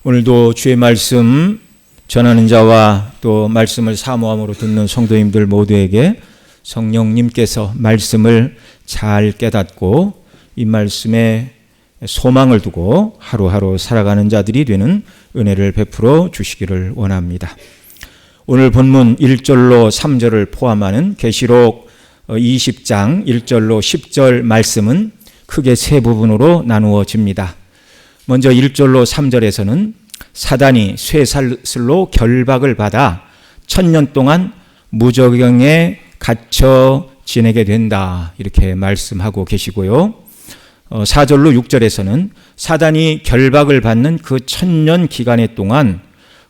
오늘도 주의 말씀 전하는 자와 또 말씀을 사모함으로 듣는 성도님들 모두에게 성령님께서 말씀을 잘 깨닫고 이 말씀에 소망을 두고 하루하루 살아가는 자들이 되는 은혜를 베풀어 주시기를 원합니다. 오늘 본문 1절로 3절을 포함하는 계시록 20장 1절로 10절 말씀은 크게 세 부분으로 나누어집니다. 먼저 1절로 3절에서는 사단이 쇠사슬로 결박을 받아 1000년 동안 무저경에 갇혀 지내게 된다, 이렇게 말씀하고 계시고요. 4절로 6절에서는 사단이 결박을 받는 그 1000년 기간의 동안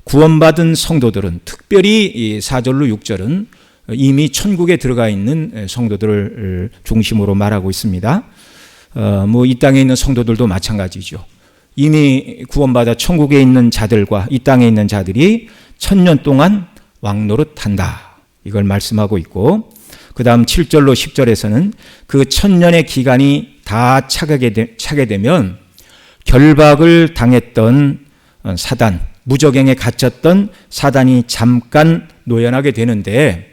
구원받은 성도들은, 특별히 이 4절로 6절은 이미 천국에 들어가 있는 성도들을 중심으로 말하고 있습니다. 이 땅에 있는 성도들도 마찬가지죠. 이미 구원받아 천국에 있는 자들과 이 땅에 있는 자들이 1000년 동안 왕노릇한다, 이걸 말씀하고 있고, 그 다음 7절로 10절에서는 그 1000년의 기간이 다 차게 되면 결박을 당했던 사단, 무저갱에 갇혔던 사단이 잠깐 노연하게 되는데,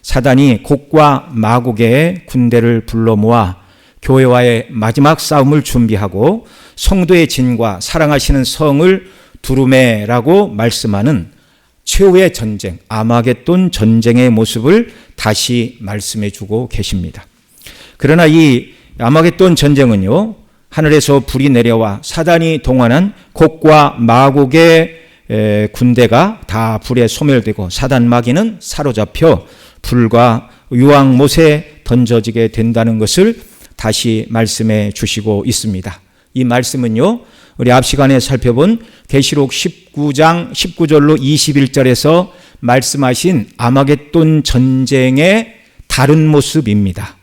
사단이 곡과 마곡의 군대를 불러 모아 교회와의 마지막 싸움을 준비하고 성도의 진과 사랑하시는 성을 두루매라고 말씀하는 최후의 전쟁, 아마겟돈 전쟁의 모습을 다시 말씀해 주고 계십니다. 그러나 이 아마겟돈 전쟁은요, 하늘에서 불이 내려와 사단이 동원한 곡과 마곡의 군대가 다 불에 소멸되고 사단 마귀는 사로잡혀 불과 유황못에 던져지게 된다는 것을 다시 말씀해 주시고 있습니다. 이 말씀은요, 우리 앞 시간에 살펴본 계시록 19장 19절로 21절에서 말씀하신 아마겟돈 전쟁의 다른 모습입니다.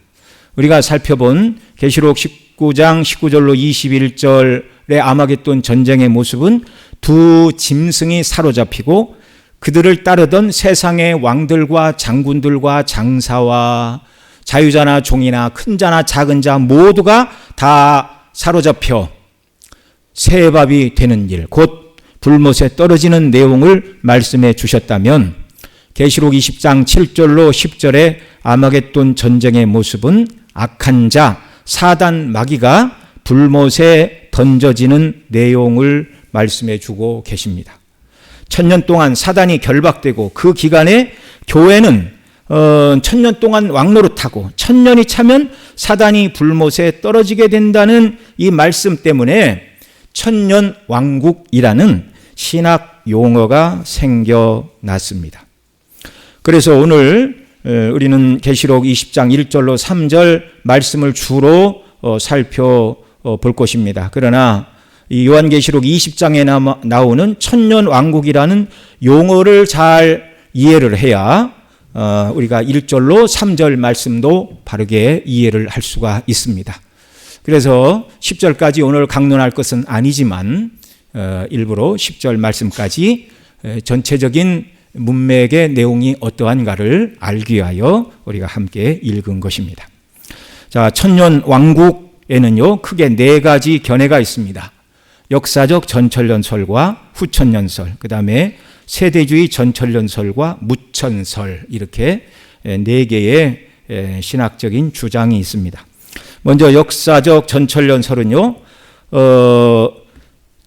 우리가 살펴본 계시록 19장 19절로 21절의 아마겟돈 전쟁의 모습은 두 짐승이 사로잡히고 그들을 따르던 세상의 왕들과 장군들과 장사와 자유자나 종이나 큰 자나 작은 자 모두가 다 사로잡혀 새밥이 되는 일, 곧 불못에 떨어지는 내용을 말씀해 주셨다면, 계시록 20장 7절로 10절의 아마겟돈 전쟁의 모습은 악한 자, 사단 마귀가 불못에 던져지는 내용을 말씀해 주고 계십니다. 1000년 동안 사단이 결박되고 그 기간에 교회는 1000년 동안 왕노릇하고 1000년이 차면 사단이 불못에 떨어지게 된다는 이 말씀 때문에 천년 왕국이라는 신학 용어가 생겨났습니다. 그래서 오늘 우리는 계시록 20장 1절로 3절 말씀을 주로 살펴볼 것입니다. 그러나 이 요한계시록 20장에 나오는 천년 왕국이라는 용어를 잘 이해를 해야 우리가 1절로 3절 말씀도 바르게 이해를 할 수가 있습니다. 그래서 10절까지 오늘 강론할 것은 아니지만 일부러 10절 말씀까지 전체적인 문맥의 내용이 어떠한가를 알기 위하여 우리가 함께 읽은 것입니다. 자, 천년 왕국에는요, 크게 네 가지 견해가 있습니다. 역사적 전천년설과 후천년설, 그 다음에 세대주의 전천년설과 무천설, 이렇게 네 개의 신학적인 주장이 있습니다. 먼저 역사적 전천년설은요,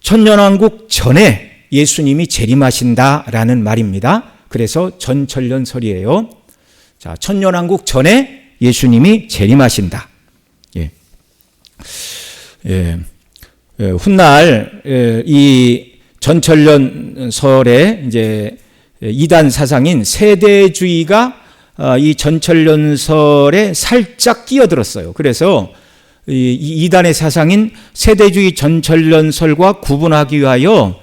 천년왕국 전에 예수님이 재림하신다라는 말입니다. 그래서 전천년설이에요. 자, 천년왕국 전에 예수님이 재림하신다. 훗날 이 전천년설의 이제 이단 사상인 세대주의가 이 전천년설에 살짝 끼어들었어요. 그래서 이 이단의 사상인 세대주의 전천년설과 구분하기 위하여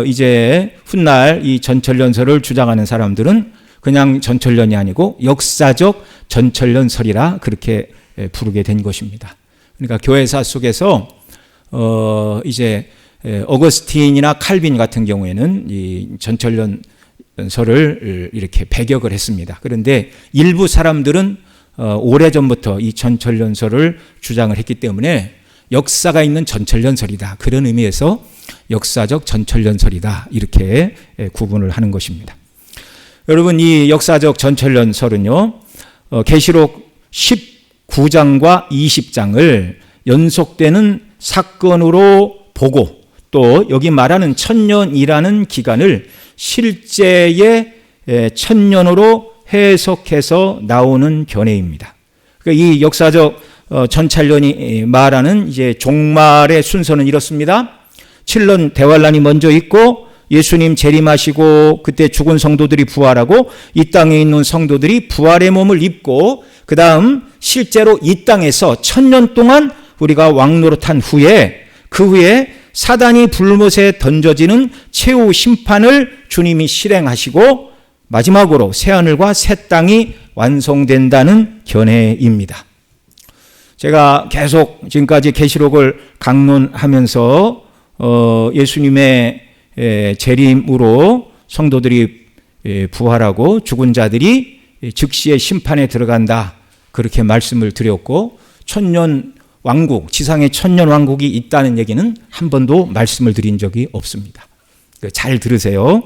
이제 훗날 이 전천년설을 주장하는 사람들은 그냥 전천년이 아니고 역사적 전천년설이라 그렇게 부르게 된 것입니다. 그러니까 교회사 속에서 이제 어거스틴이나 칼빈 같은 경우에는 이 전천년설을 이렇게 배격을 했습니다. 그런데 일부 사람들은 오래전부터 이 전천년설을 주장을 했기 때문에 역사가 있는 전철연설이다. 그런 의미에서 역사적 전철연설이다. 이렇게 구분을 하는 것입니다. 여러분, 이 역사적 전철연설은요, 계시록 19장과 20장을 연속되는 사건으로 보고 또 여기 말하는 천년이라는 기간을 실제의 천년으로 해석해서 나오는 견해입니다. 이 역사적 전찰년이 말하는 이제 종말의 순서는 이렇습니다. 7년 대환란이 먼저 있고 예수님 재림하시고 그때 죽은 성도들이 부활하고 이 땅에 있는 성도들이 부활의 몸을 입고 그 다음 실제로 이 땅에서 1000년 동안 우리가 왕노릇한 후에 그 후에 사단이 불못에 던져지는 최후 심판을 주님이 실행하시고 마지막으로 새하늘과 새 땅이 완성된다는 견해입니다. 제가 계속 지금까지 계시록을 강론하면서 예수님의 재림으로 성도들이 부활하고 죽은 자들이 즉시의 심판에 들어간다, 그렇게 말씀을 드렸고, 천년 왕국, 지상에 천년 왕국이 있다는 얘기는 한 번도 말씀을 드린 적이 없습니다. 잘 들으세요.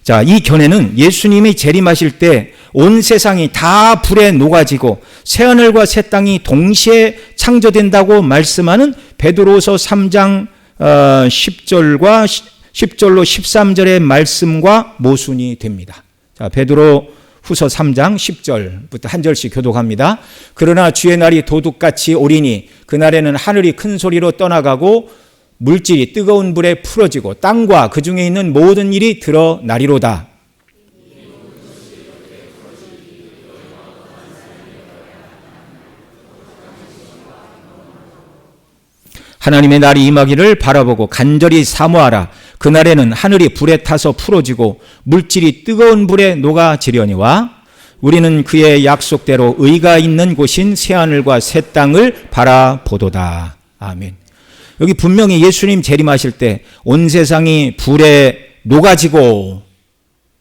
자, 이 견해는 예수님이 재림하실 때 온 세상이 다 불에 녹아지고 새하늘과 새 땅이 동시에 창조된다고 말씀하는 베드로서 3장 10절로 13절의 말씀과 모순이 됩니다. 자, 베드로 후서 3장 10절부터 한 절씩 교독합니다. 그러나 주의 날이 도둑같이 오리니 그날에는 하늘이 큰 소리로 떠나가고 물질이 뜨거운 불에 풀어지고 땅과 그 중에 있는 모든 일이 드러나리로다. 하나님의 날이 임하기를 바라보고 간절히 사모하라. 그날에는 하늘이 불에 타서 풀어지고 물질이 뜨거운 불에 녹아지려니와 우리는 그의 약속대로 의가 있는 곳인 새하늘과 새 땅을 바라보도다. 아멘. 여기 분명히 예수님 재림하실 때 온 세상이 불에 녹아지고,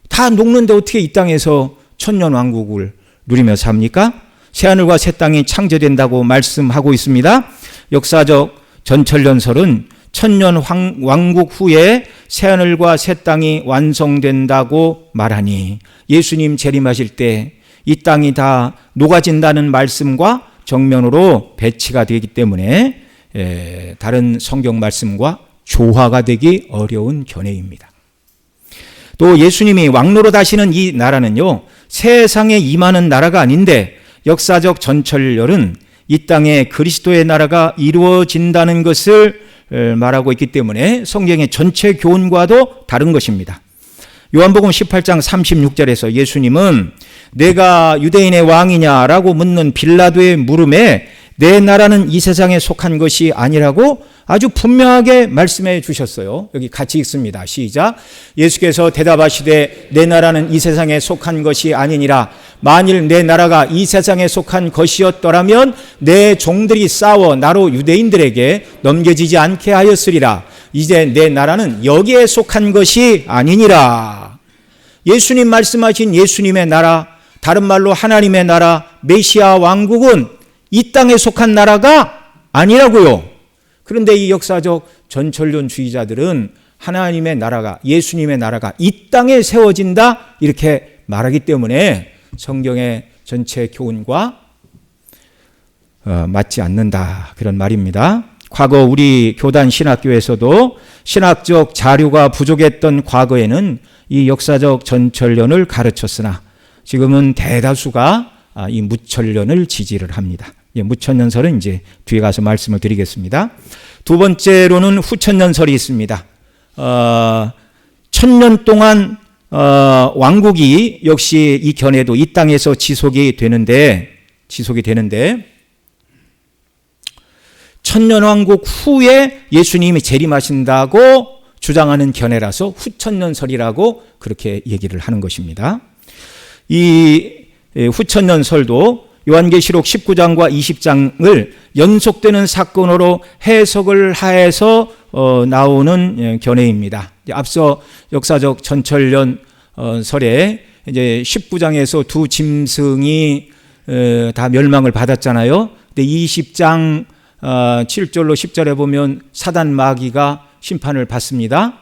다 녹는데 어떻게 이 땅에서 천년 왕국을 누리며 삽니까? 새하늘과 새 땅이 창조된다고 말씀하고 있습니다. 역사적 전철연설은 천년 왕국 후에 새하늘과 새 땅이 완성된다고 말하니 예수님 재림하실 때 이 땅이 다 녹아진다는 말씀과 정면으로 배치가 되기 때문에 다른 성경 말씀과 조화가 되기 어려운 견해입니다. 또 예수님이 왕노릇 하시는 이 나라는요, 세상에 임하는 나라가 아닌데 역사적 전철열은 이 땅에 그리스도의 나라가 이루어진다는 것을 말하고 있기 때문에 성경의 전체 교훈과도 다른 것입니다. 요한복음 18장 36절에서 예수님은 내가 유대인의 왕이냐라고 묻는 빌라도의 물음에 내 나라는 이 세상에 속한 것이 아니라고 아주 분명하게 말씀해 주셨어요. 여기 같이 읽습니다. 시작. 예수께서 대답하시되 내 나라는 이 세상에 속한 것이 아니니라. 만일 내 나라가 이 세상에 속한 것이었더라면 내 종들이 싸워 나로 유대인들에게 넘겨지지 않게 하였으리라. 이제 내 나라는 여기에 속한 것이 아니니라. 예수님 말씀하신 예수님의 나라, 다른 말로 하나님의 나라, 메시아 왕국은 이 땅에 속한 나라가 아니라고요. 그런데 이 역사적 전철론주의자들은 하나님의 나라가, 예수님의 나라가 이 땅에 세워진다 이렇게 말하기 때문에 성경의 전체 교훈과 맞지 않는다, 그런 말입니다. 과거 우리 교단 신학교에서도 신학적 자료가 부족했던 과거에는 이 역사적 전철론을 가르쳤으나 지금은 대다수가 이 무철론을 지지를 합니다. 무천년설은 이제 뒤에 가서 말씀을 드리겠습니다. 두 번째로는 후천년설이 있습니다. 1000년 동안 왕국이 역시 이 견해도 이 땅에서 지속이 되는데 1000년 왕국 후에 예수님이 재림하신다고 주장하는 견해라서 후천년설이라고 그렇게 얘기를 하는 것입니다. 이 후천년설도 요한계시록 19장과 20장을 연속되는 사건으로 해석을 하여서 나오는 견해입니다. 앞서 역사적 전철연설에 이제 19장에서 두 짐승이 다 멸망을 받았잖아요. 근데 20장 7절로 10절에 보면 사단 마귀가 심판을 받습니다.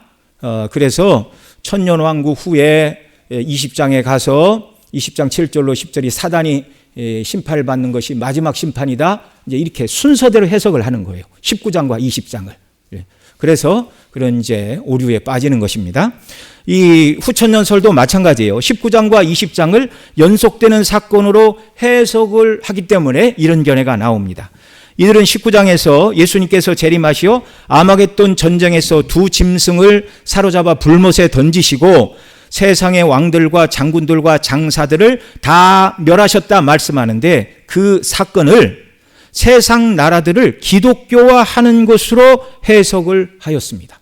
그래서 천년왕국 후에 20장에 가서 20장 7절로 10절이 사단이 심판을 받는 것이 마지막 심판이다. 이제 이렇게 순서대로 해석을 하는 거예요. 19장과 20장을. 그래서 그런 이제 오류에 빠지는 것입니다. 이 후천년설도 마찬가지예요. 19장과 20장을 연속되는 사건으로 해석을 하기 때문에 이런 견해가 나옵니다. 이들은 19장에서 예수님께서 재림하시어 아마겟돈 전쟁에서 두 짐승을 사로잡아 불못에 던지시고 세상의 왕들과 장군들과 장사들을 다 멸하셨다 말씀하는데, 그 사건을 세상 나라들을 기독교화하는 것으로 해석을 하였습니다.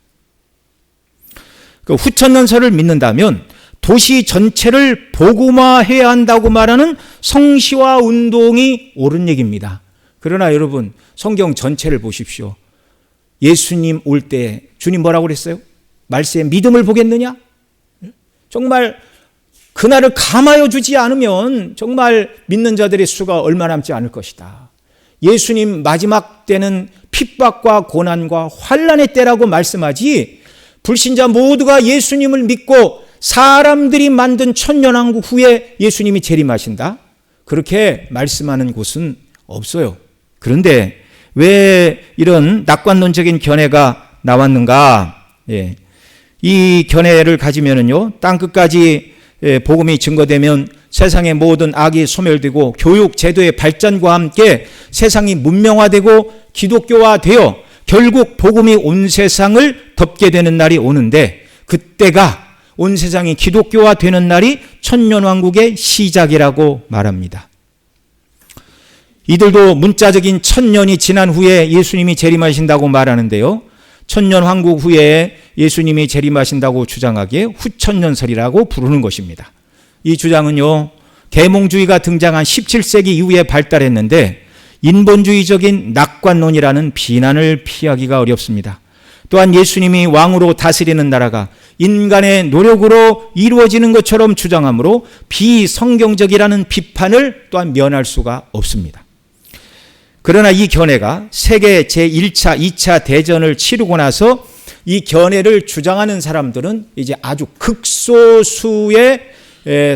그 후천년설을 믿는다면 도시 전체를 복음화해야 한다고 말하는 성시화 운동이 옳은 얘기입니다. 그러나 여러분, 성경 전체를 보십시오. 예수님 올 때 주님 뭐라고 그랬어요? 말세에 믿음을 보겠느냐? 정말 그날을 감하여 주지 않으면 정말 믿는 자들의 수가 얼마 남지 않을 것이다. 예수님 마지막 때는 핍박과 고난과 환난의 때라고 말씀하지, 불신자 모두가 예수님을 믿고 사람들이 만든 천년왕국 후에 예수님이 재림하신다, 그렇게 말씀하는 곳은 없어요. 그런데 왜 이런 낙관론적인 견해가 나왔는가? 이 견해를 가지면은요, 땅끝까지 복음이 증거되면 세상의 모든 악이 소멸되고 교육 제도의 발전과 함께 세상이 문명화되고 기독교화되어 결국 복음이 온 세상을 덮게 되는 날이 오는데, 그때가 온 세상이 기독교화되는 날이 천년왕국의 시작이라고 말합니다. 이들도 문자적인 천년이 지난 후에 예수님이 재림하신다고 말하는데요, 천년왕국 후에 예수님이 재림하신다고 주장하기에 후천년설이라고 부르는 것입니다. 이 주장은요, 계몽주의가 등장한 17세기 이후에 발달했는데 인본주의적인 낙관론이라는 비난을 피하기가 어렵습니다. 또한 예수님이 왕으로 다스리는 나라가 인간의 노력으로 이루어지는 것처럼 주장하므로 비성경적이라는 비판을 또한 면할 수가 없습니다. 그러나 이 견해가 세계 제1차, 2차 대전을 치르고 나서 이 견해를 주장하는 사람들은 이제 아주 극소수의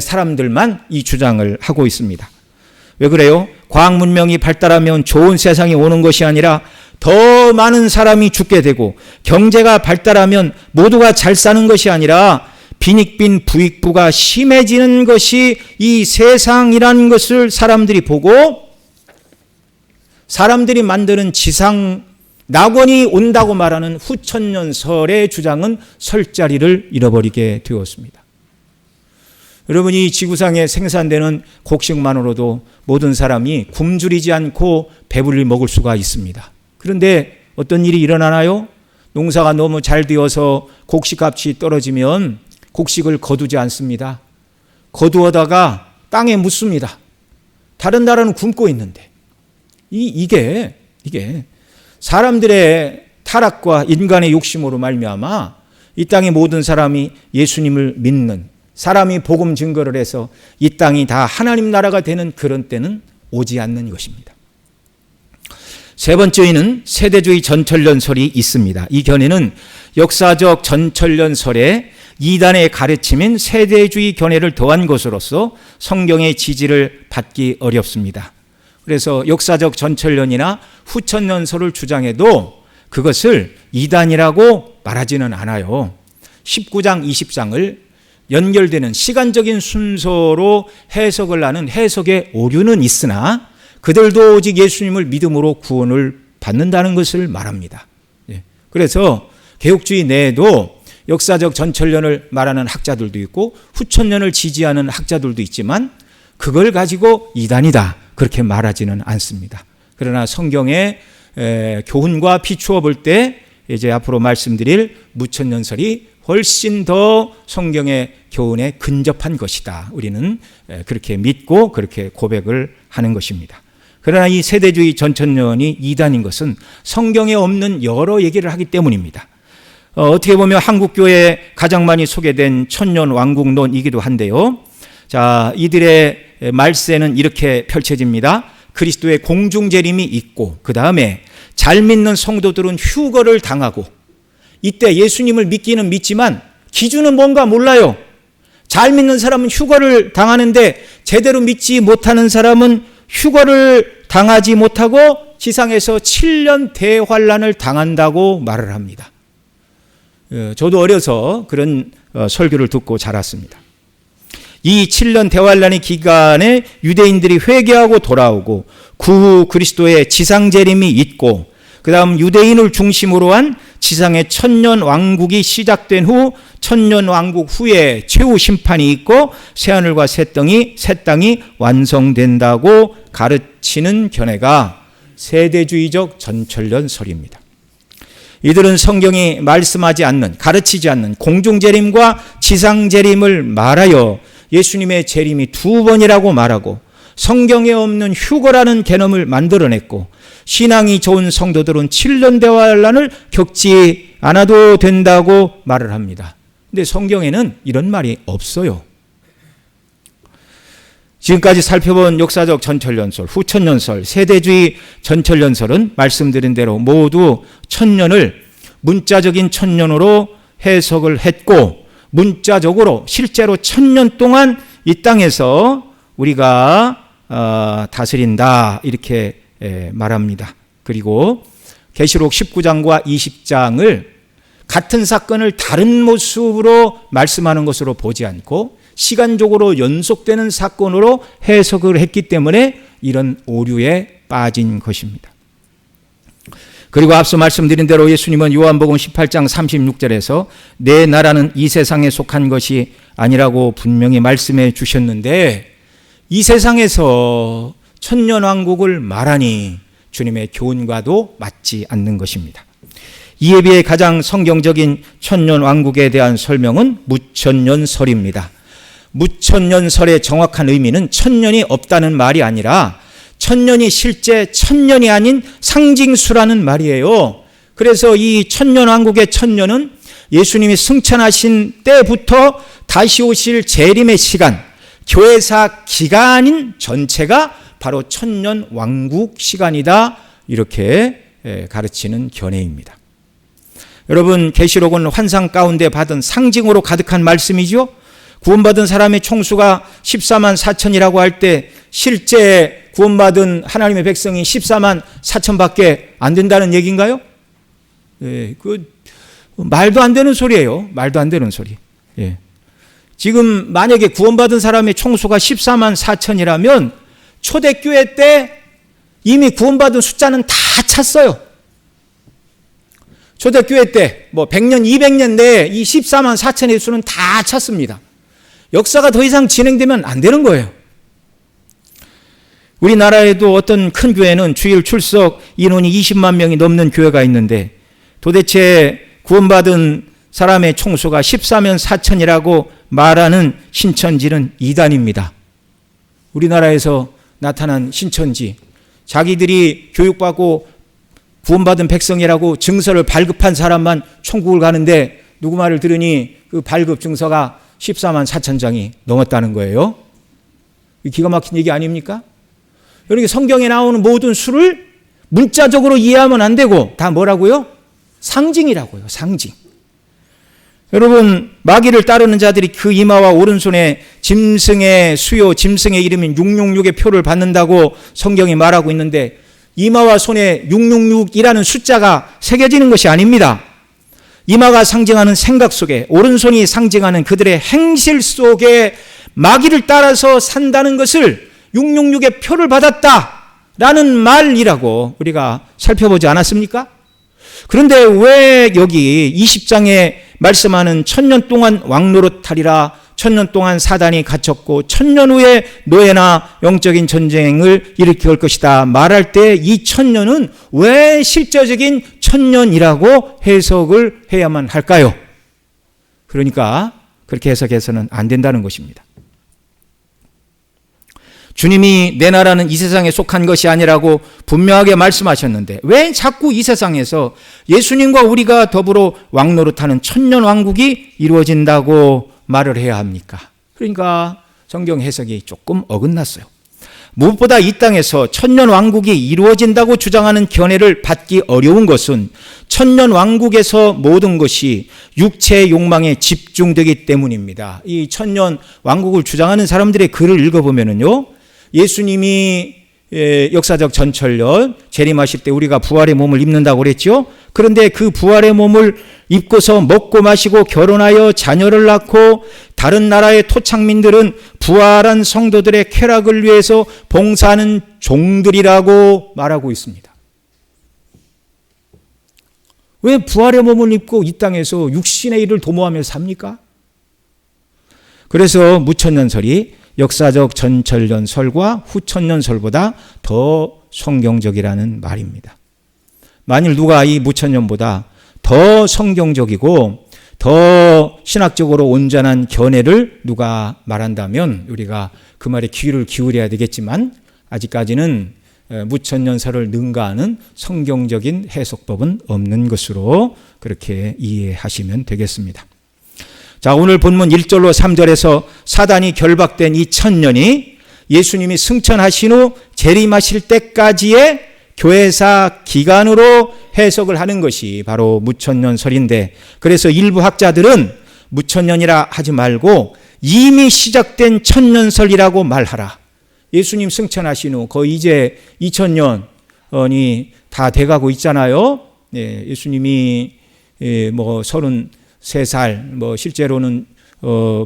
사람들만 이 주장을 하고 있습니다. 왜 그래요? 과학 문명이 발달하면 좋은 세상이 오는 것이 아니라 더 많은 사람이 죽게 되고, 경제가 발달하면 모두가 잘 사는 것이 아니라 빈익빈 부익부가 심해지는 것이 이 세상이라는 것을 사람들이 보고, 사람들이 만드는 지상 낙원이 온다고 말하는 후천년설의 주장은 설 자리를 잃어버리게 되었습니다. 여러분, 이 지구상에 생산되는 곡식만으로도 모든 사람이 굶주리지 않고 배불리 먹을 수가 있습니다. 그런데 어떤 일이 일어나나요? 농사가 너무 잘 되어서 곡식값이 떨어지면 곡식을 거두지 않습니다. 거두어다가 땅에 묻습니다. 다른 나라는 굶고 있는데. 이게 사람들의 타락과 인간의 욕심으로 말미암아 이 땅의 모든 사람이 예수님을 믿는, 사람이 복음 증거를 해서 이 땅이 다 하나님 나라가 되는 그런 때는 오지 않는 것입니다. 세 번째에는 세대주의 전천년설이 있습니다. 이 견해는 역사적 전천년설에 이단의 가르침인 세대주의 견해를 더한 것으로서 성경의 지지를 받기 어렵습니다. 그래서 역사적 전천년이나 후천년설을 주장해도 그것을 이단이라고 말하지는 않아요. 19장, 20장을 연결되는 시간적인 순서로 해석을 하는 해석의 오류는 있으나 그들도 오직 예수님을 믿음으로 구원을 받는다는 것을 말합니다. 그래서 개혁주의 내에도 역사적 전천년을 말하는 학자들도 있고 후천년을 지지하는 학자들도 있지만 그걸 가지고 이단이다 그렇게 말하지는 않습니다. 그러나 성경의 교훈과 비추어 볼 때 이제 앞으로 말씀드릴 무천년설이 훨씬 더 성경의 교훈에 근접한 것이다. 우리는 그렇게 믿고 그렇게 고백을 하는 것입니다. 그러나 이 세대주의 전천년이 이단인 것은 성경에 없는 여러 얘기를 하기 때문입니다. 어떻게 보면 한국교회에 가장 많이 소개된 천년왕국론이기도 한데요. 자, 이들의 말세는 이렇게 펼쳐집니다. 그리스도의 공중재림이 있고, 그 다음에 잘 믿는 성도들은 휴거를 당하고, 이때 예수님을 믿기는 믿지만 기준은 뭔가 몰라요. 잘 믿는 사람은 휴거를 당하는데 제대로 믿지 못하는 사람은 휴거를 당하지 못하고 지상에서 7년 대환란을 당한다고 말을 합니다. 저도 어려서 그런 설교를 듣고 자랐습니다. 이 7년 대환란의 기간에 유대인들이 회개하고 돌아오고 그 후 그리스도의 지상재림이 있고, 그 다음 유대인을 중심으로 한 지상의 천년 왕국이 시작된 후 천년 왕국 후에 최후 심판이 있고 새하늘과 새 땅이 완성된다고 가르치는 견해가 세대주의적 전철련설입니다. 이들은 성경이 말씀하지 않는, 가르치지 않는 공중재림과 지상재림을 말하여 예수님의 재림이 2번이라고 말하고 성경에 없는 휴거라는 개념을 만들어냈고, 신앙이 좋은 성도들은 7년 대환란을 겪지 않아도 된다고 말을 합니다. 근데 성경에는 이런 말이 없어요. 지금까지 살펴본 역사적 전철연설, 후천연설, 세대주의 전철연설은 말씀드린 대로 모두 천년을 문자적인 천년으로 해석을 했고, 문자적으로 실제로 1000년 동안 이 땅에서 우리가 다스린다 이렇게 말합니다. 그리고 계시록 19장과 20장을 같은 사건을 다른 모습으로 말씀하는 것으로 보지 않고 시간적으로 연속되는 사건으로 해석을 했기 때문에 이런 오류에 빠진 것입니다. 그리고 앞서 말씀드린 대로 예수님은 요한복음 18장 36절에서 내 나라는 이 세상에 속한 것이 아니라고 분명히 말씀해 주셨는데, 이 세상에서 천년왕국을 말하니 주님의 교훈과도 맞지 않는 것입니다. 이에 비해 가장 성경적인 천년왕국에 대한 설명은 무천년설입니다. 무천년설의 정확한 의미는 천년이 없다는 말이 아니라 천년이 실제 천년이 아닌 상징수라는 말이에요. 그래서 이 천년왕국의 천년은 예수님이 승천하신 때부터 다시 오실 재림의 시간, 교회사 기간인 전체가 바로 천년왕국 시간이다, 이렇게 가르치는 견해입니다. 여러분, 계시록은 환상 가운데 받은 상징으로 가득한 말씀이죠. 구원받은 사람의 총수가 14만 4천이라고 할 때 실제 구원받은 하나님의 백성이 14만 4천밖에 안 된다는 얘기인가요? 그 말도 안 되는 소리예요. 말도 안 되는 소리. 지금 만약에 구원받은 사람의 총수가 14만 4천이라면 초대교회 때 이미 구원받은 숫자는 다 찼어요. 초대교회 때 100년, 200년 내에 이 14만 4천의 수는 다 찼습니다. 역사가 더 이상 진행되면 안 되는 거예요. 우리나라에도 어떤 큰 교회는 주일 출석 인원이 20만 명이 넘는 교회가 있는데 도대체 구원받은 사람의 총수가 14만 4천이라고 말하는 신천지는 이단입니다. 우리나라에서 나타난 신천지, 자기들이 교육받고 구원받은 백성이라고 증서를 발급한 사람만 천국을 가는데 누구 말을 들으니 그 발급 증서가 14만 4천 장이 넘었다는 거예요. 기가 막힌 얘기 아닙니까? 여러분, 성경에 나오는 모든 수를 문자적으로 이해하면 안 되고 다 뭐라고요? 상징이라고요. 상징. 여러분, 마귀를 따르는 자들이 그 이마와 오른손에 짐승의 수요, 짐승의 이름인 666의 표를 받는다고 성경이 말하고 있는데, 이마와 손에 666이라는 숫자가 새겨지는 것이 아닙니다. 이마가 상징하는 생각 속에, 오른손이 상징하는 그들의 행실 속에 마귀를 따라서 산다는 것을 666의 표를 받았다라는 말이라고 우리가 살펴보지 않았습니까? 그런데 왜 여기 20장에 말씀하는 천년 동안 왕노릇하리라, 천년 동안 사단이 갇혔고 천년 후에 노예나 영적인 전쟁을 일으킬 것이다 말할 때 이 천년은 왜 실제적인 천년이라고 해석을 해야만 할까요? 그러니까 그렇게 해석해서는 안 된다는 것입니다. 주님이 내 나라는 이 세상에 속한 것이 아니라고 분명하게 말씀하셨는데 왜 자꾸 이 세상에서 예수님과 우리가 더불어 왕노릇하는 천년왕국이 이루어진다고 말을 해야 합니까? 그러니까 성경 해석이 조금 어긋났어요. 무엇보다 이 땅에서 천년 왕국이 이루어진다고 주장하는 견해를 받기 어려운 것은 천년 왕국에서 모든 것이 육체의 욕망에 집중되기 때문입니다. 이 천년 왕국을 주장하는 사람들의 글을 읽어보면요, 예수님이 역사적 전천년 재림하실 때 우리가 부활의 몸을 입는다고 그랬죠. 그런데 그 부활의 몸을 입고서 먹고 마시고 결혼하여 자녀를 낳고 다른 나라의 토착민들은 부활한 성도들의 쾌락을 위해서 봉사하는 종들이라고 말하고 있습니다. 왜 부활의 몸을 입고 이 땅에서 육신의 일을 도모하며 삽니까? 그래서 무천년설이 역사적 전천년설과 후천년설보다 더 성경적이라는 말입니다. 만일 누가 이 무천년보다 더 성경적이고 더 신학적으로 온전한 견해를 누가 말한다면 우리가 그 말에 귀를 기울여야 되겠지만, 아직까지는 무천년설을 능가하는 성경적인 해석법은 없는 것으로 그렇게 이해하시면 되겠습니다. 자, 오늘 본문 1절로 3절에서 사단이 결박된 이 천년이 예수님이 승천하신 후 재림하실 때까지의 교회사 기간으로 해석을 하는 것이 바로 무천년설인데, 그래서 일부 학자들은 무천년이라 하지 말고 이미 시작된 천년설이라고 말하라. 예수님 승천하신 후 거의 이제 2000년이 다 돼가고 있잖아요. 예수님이 33살, 실제로는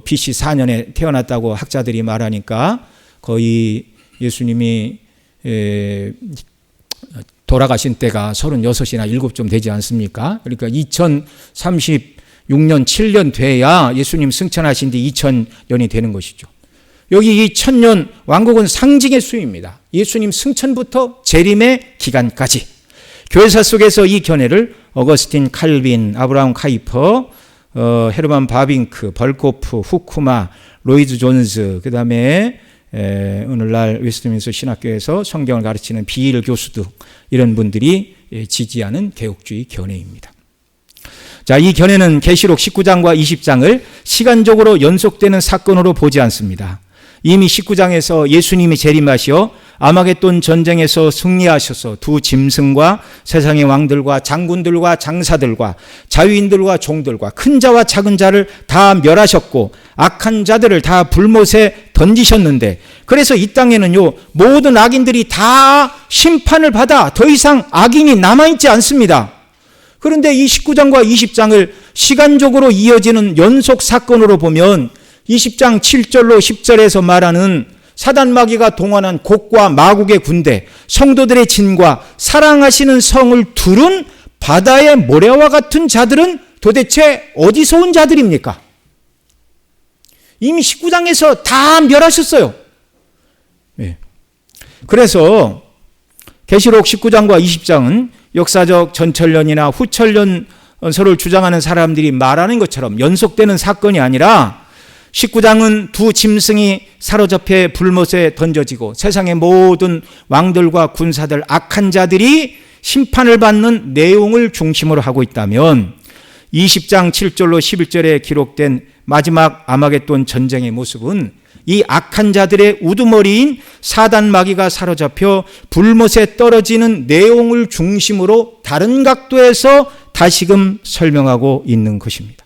BC 4년에 태어났다고 학자들이 말하니까 거의 예수님이 돌아가신 때가 36이나 7좀 되지 않습니까? 그러니까 2036년 7년 돼야 예수님 승천하신 뒤 2000년이 되는 것이죠. 여기 이 천년 왕국은 상징의 수입니다. 예수님 승천부터 재림의 기간까지. 교회사 속에서 이 견해를 어거스틴, 칼빈, 아브라함 카이퍼, 헤르만 바빙크, 벌코프, 후쿠마, 로이드 존스, 그 다음에 오늘날 웨스트민스터 신학교에서 성경을 가르치는 비일 교수들, 이런 분들이 지지하는 개혁주의 견해입니다. 자, 이 견해는 계시록 19장과 20장을 시간적으로 연속되는 사건으로 보지 않습니다. 이미 19장에서 예수님이 재림하시어 아마겟돈 전쟁에서 승리하셔서 두 짐승과 세상의 왕들과 장군들과 장사들과 자유인들과 종들과 큰 자와 작은 자를 다 멸하셨고 악한 자들을 다 불못에 던지셨는데, 그래서 이 땅에는요 모든 악인들이 다 심판을 받아 더 이상 악인이 남아있지 않습니다. 그런데 이 19장과 20장을 시간적으로 이어지는 연속 사건으로 보면 20장 7절로 10절에서 말하는 사단 마귀가 동원한 곡과 마국의 군대, 성도들의 진과 사랑하시는 성을 두른 바다의 모래와 같은 자들은 도대체 어디서 온 자들입니까? 이미 19장에서 다 멸하셨어요. 그래서 계시록 19장과 20장은 역사적 전천년이나 후천년설을 주장하는 사람들이 말하는 것처럼 연속되는 사건이 아니라 19장은 두 짐승이 사로잡혀 불못에 던져지고 세상의 모든 왕들과 군사들, 악한 자들이 심판을 받는 내용을 중심으로 하고 있다면 20장 7절로 11절에 기록된 마지막 아마겟돈 전쟁의 모습은 이 악한 자들의 우두머리인 사단 마귀가 사로잡혀 불못에 떨어지는 내용을 중심으로 다른 각도에서 다시금 설명하고 있는 것입니다.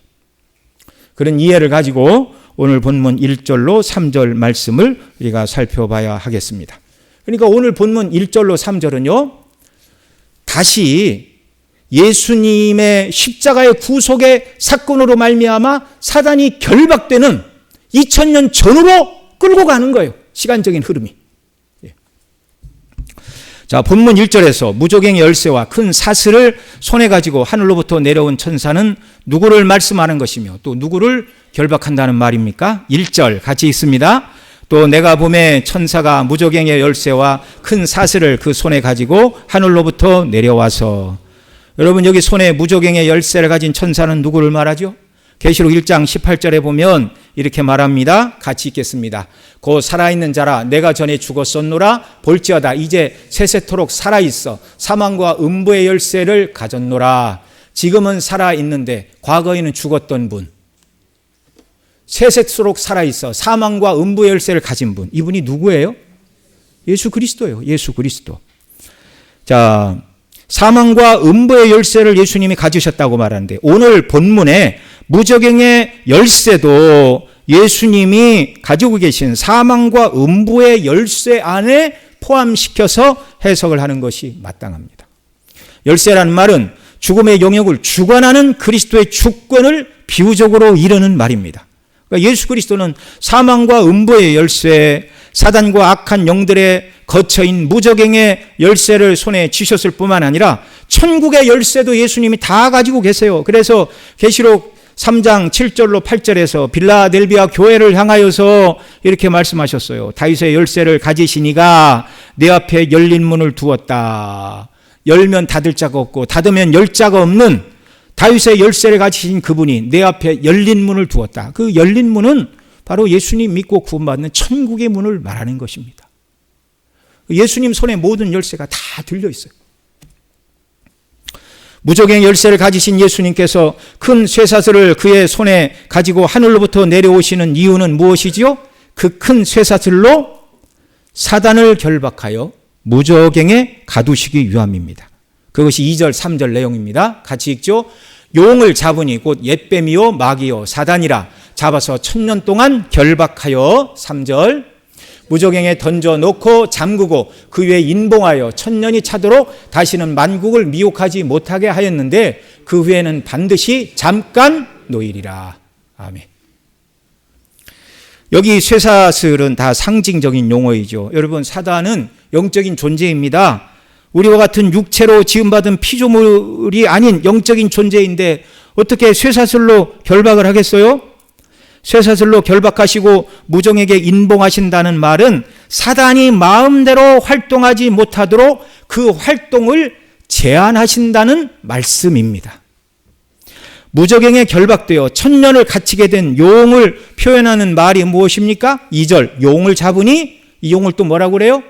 그런 이해를 가지고 오늘 본문 1절로 3절 말씀을 우리가 살펴봐야 하겠습니다. 그러니까 오늘 본문 1절로 3절은요, 다시 예수님의 십자가의 구속의 사건으로 말미암아 사단이 결박되는 2000년 전으로 끌고 가는 거예요. 시간적인 흐름이. 자, 본문 1절에서 무저갱의 열쇠와 큰 사슬을 손에 가지고 하늘로부터 내려온 천사는 누구를 말씀하는 것이며 또 누구를 결박한다는 말입니까? 1절 같이 읽습니다. 또 내가 보매 천사가 무저갱의 열쇠와 큰 사슬을 그 손에 가지고 하늘로부터 내려와서. 여러분, 여기 손에 무저갱의 열쇠를 가진 천사는 누구를 말하죠? 계시록 1장 18절에 보면 이렇게 말합니다. 같이 읽겠습니다. 곧 살아있는 자라 내가 전에 죽었었노라 볼지어다 이제 세세토록 살아있어 사망과 음부의 열쇠를 가졌노라. 지금은 살아있는데 과거에는 죽었던 분, 세세토록 살아있어 사망과 음부의 열쇠를 가진 분, 이분이 누구예요? 예수 그리스도예요. 예수 그리스도. 자, 사망과 음부의 열쇠를 예수님이 가지셨다고 말하는데 오늘 본문에 무저갱의 열쇠도 예수님이 가지고 계신 사망과 음부의 열쇠 안에 포함시켜서 해석을 하는 것이 마땅합니다. 열쇠라는 말은 죽음의 영역을 주관하는 그리스도의 주권을 비유적으로 이르는 말입니다. 그러니까 예수 그리스도는 사망과 음부의 열쇠, 사단과 악한 영들의 거처인 무저갱의 열쇠를 손에 쥐셨을 뿐만 아니라 천국의 열쇠도 예수님이 다 가지고 계세요. 그래서 계시록 3장 7절로 8절에서 빌라델비아 교회를 향하여서 이렇게 말씀하셨어요. 다윗의 열쇠를 가지시니가 내 앞에 열린 문을 두었다. 열면 닫을 자가 없고 닫으면 열 자가 없는 다윗의 열쇠를 가지신 그분이 내 앞에 열린 문을 두었다. 그 열린 문은 바로 예수님 믿고 구원받는 천국의 문을 말하는 것입니다. 예수님 손에 모든 열쇠가 다 들려 있어요. 무저갱 열쇠를 가지신 예수님께서 큰 쇠사슬을 그의 손에 가지고 하늘로부터 내려오시는 이유는 무엇이지요? 그 큰 쇠사슬로 사단을 결박하여 무저갱에 가두시기 위함입니다. 그것이 2절 3절 내용입니다. 같이 읽죠. 용을 잡으니 곧 옛뱀이요 마귀요 사단이라 잡아서 1000년 동안 결박하여 3절 무저갱에 던져놓고 잠그고 그 위에 인봉하여 1000년이 차도록 다시는 만국을 미혹하지 못하게 하였는데 그 후에는 반드시 잠깐 놓이리라. 아멘. 여기 쇠사슬은 다 상징적인 용어이죠. 여러분, 사단은 영적인 존재입니다. 우리와 같은 육체로 지음받은 피조물이 아닌 영적인 존재인데 어떻게 쇠사슬로 결박을 하겠어요? 쇠사슬로 결박하시고 무정에게 인봉하신다는 말은 사단이 마음대로 활동하지 못하도록 그 활동을 제한하신다는 말씀입니다. 무저갱에 결박되어 1000년을 갇히게 된 용을 표현하는 말이 무엇입니까? 2절 용을 잡으니 이 용을 또 뭐라고 그래요?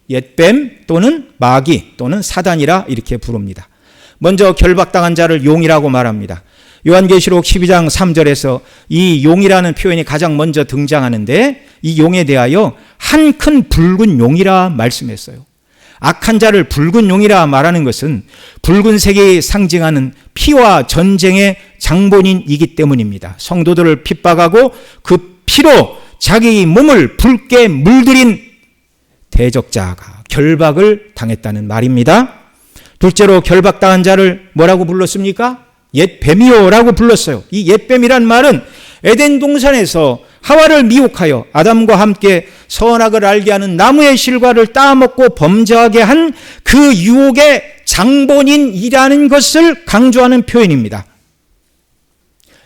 옛뱀 또는 마귀 또는 사단이라 이렇게 부릅니다. 먼저 결박당한 자를 용이라고 말합니다. 요한계시록 12장 3절에서 이 용이라는 표현이 가장 먼저 등장하는데 이 용에 대하여 한 큰 붉은 용이라 말씀했어요. 악한 자를 붉은 용이라 말하는 것은 붉은색이 상징하는 피와 전쟁의 장본인이기 때문입니다. 성도들을 핍박하고 그 피로 자기 몸을 붉게 물들인 대적자가 결박을 당했다는 말입니다. 둘째로 결박당한 자를 뭐라고 불렀습니까? 옛뱀이요라고 불렀어요. 이 옛뱀이란 말은 에덴 동산에서 하와를 미혹하여 아담과 함께 선악을 알게 하는 나무의 실과를 따먹고 범죄하게 한 그 유혹의 장본인이라는 것을 강조하는 표현입니다.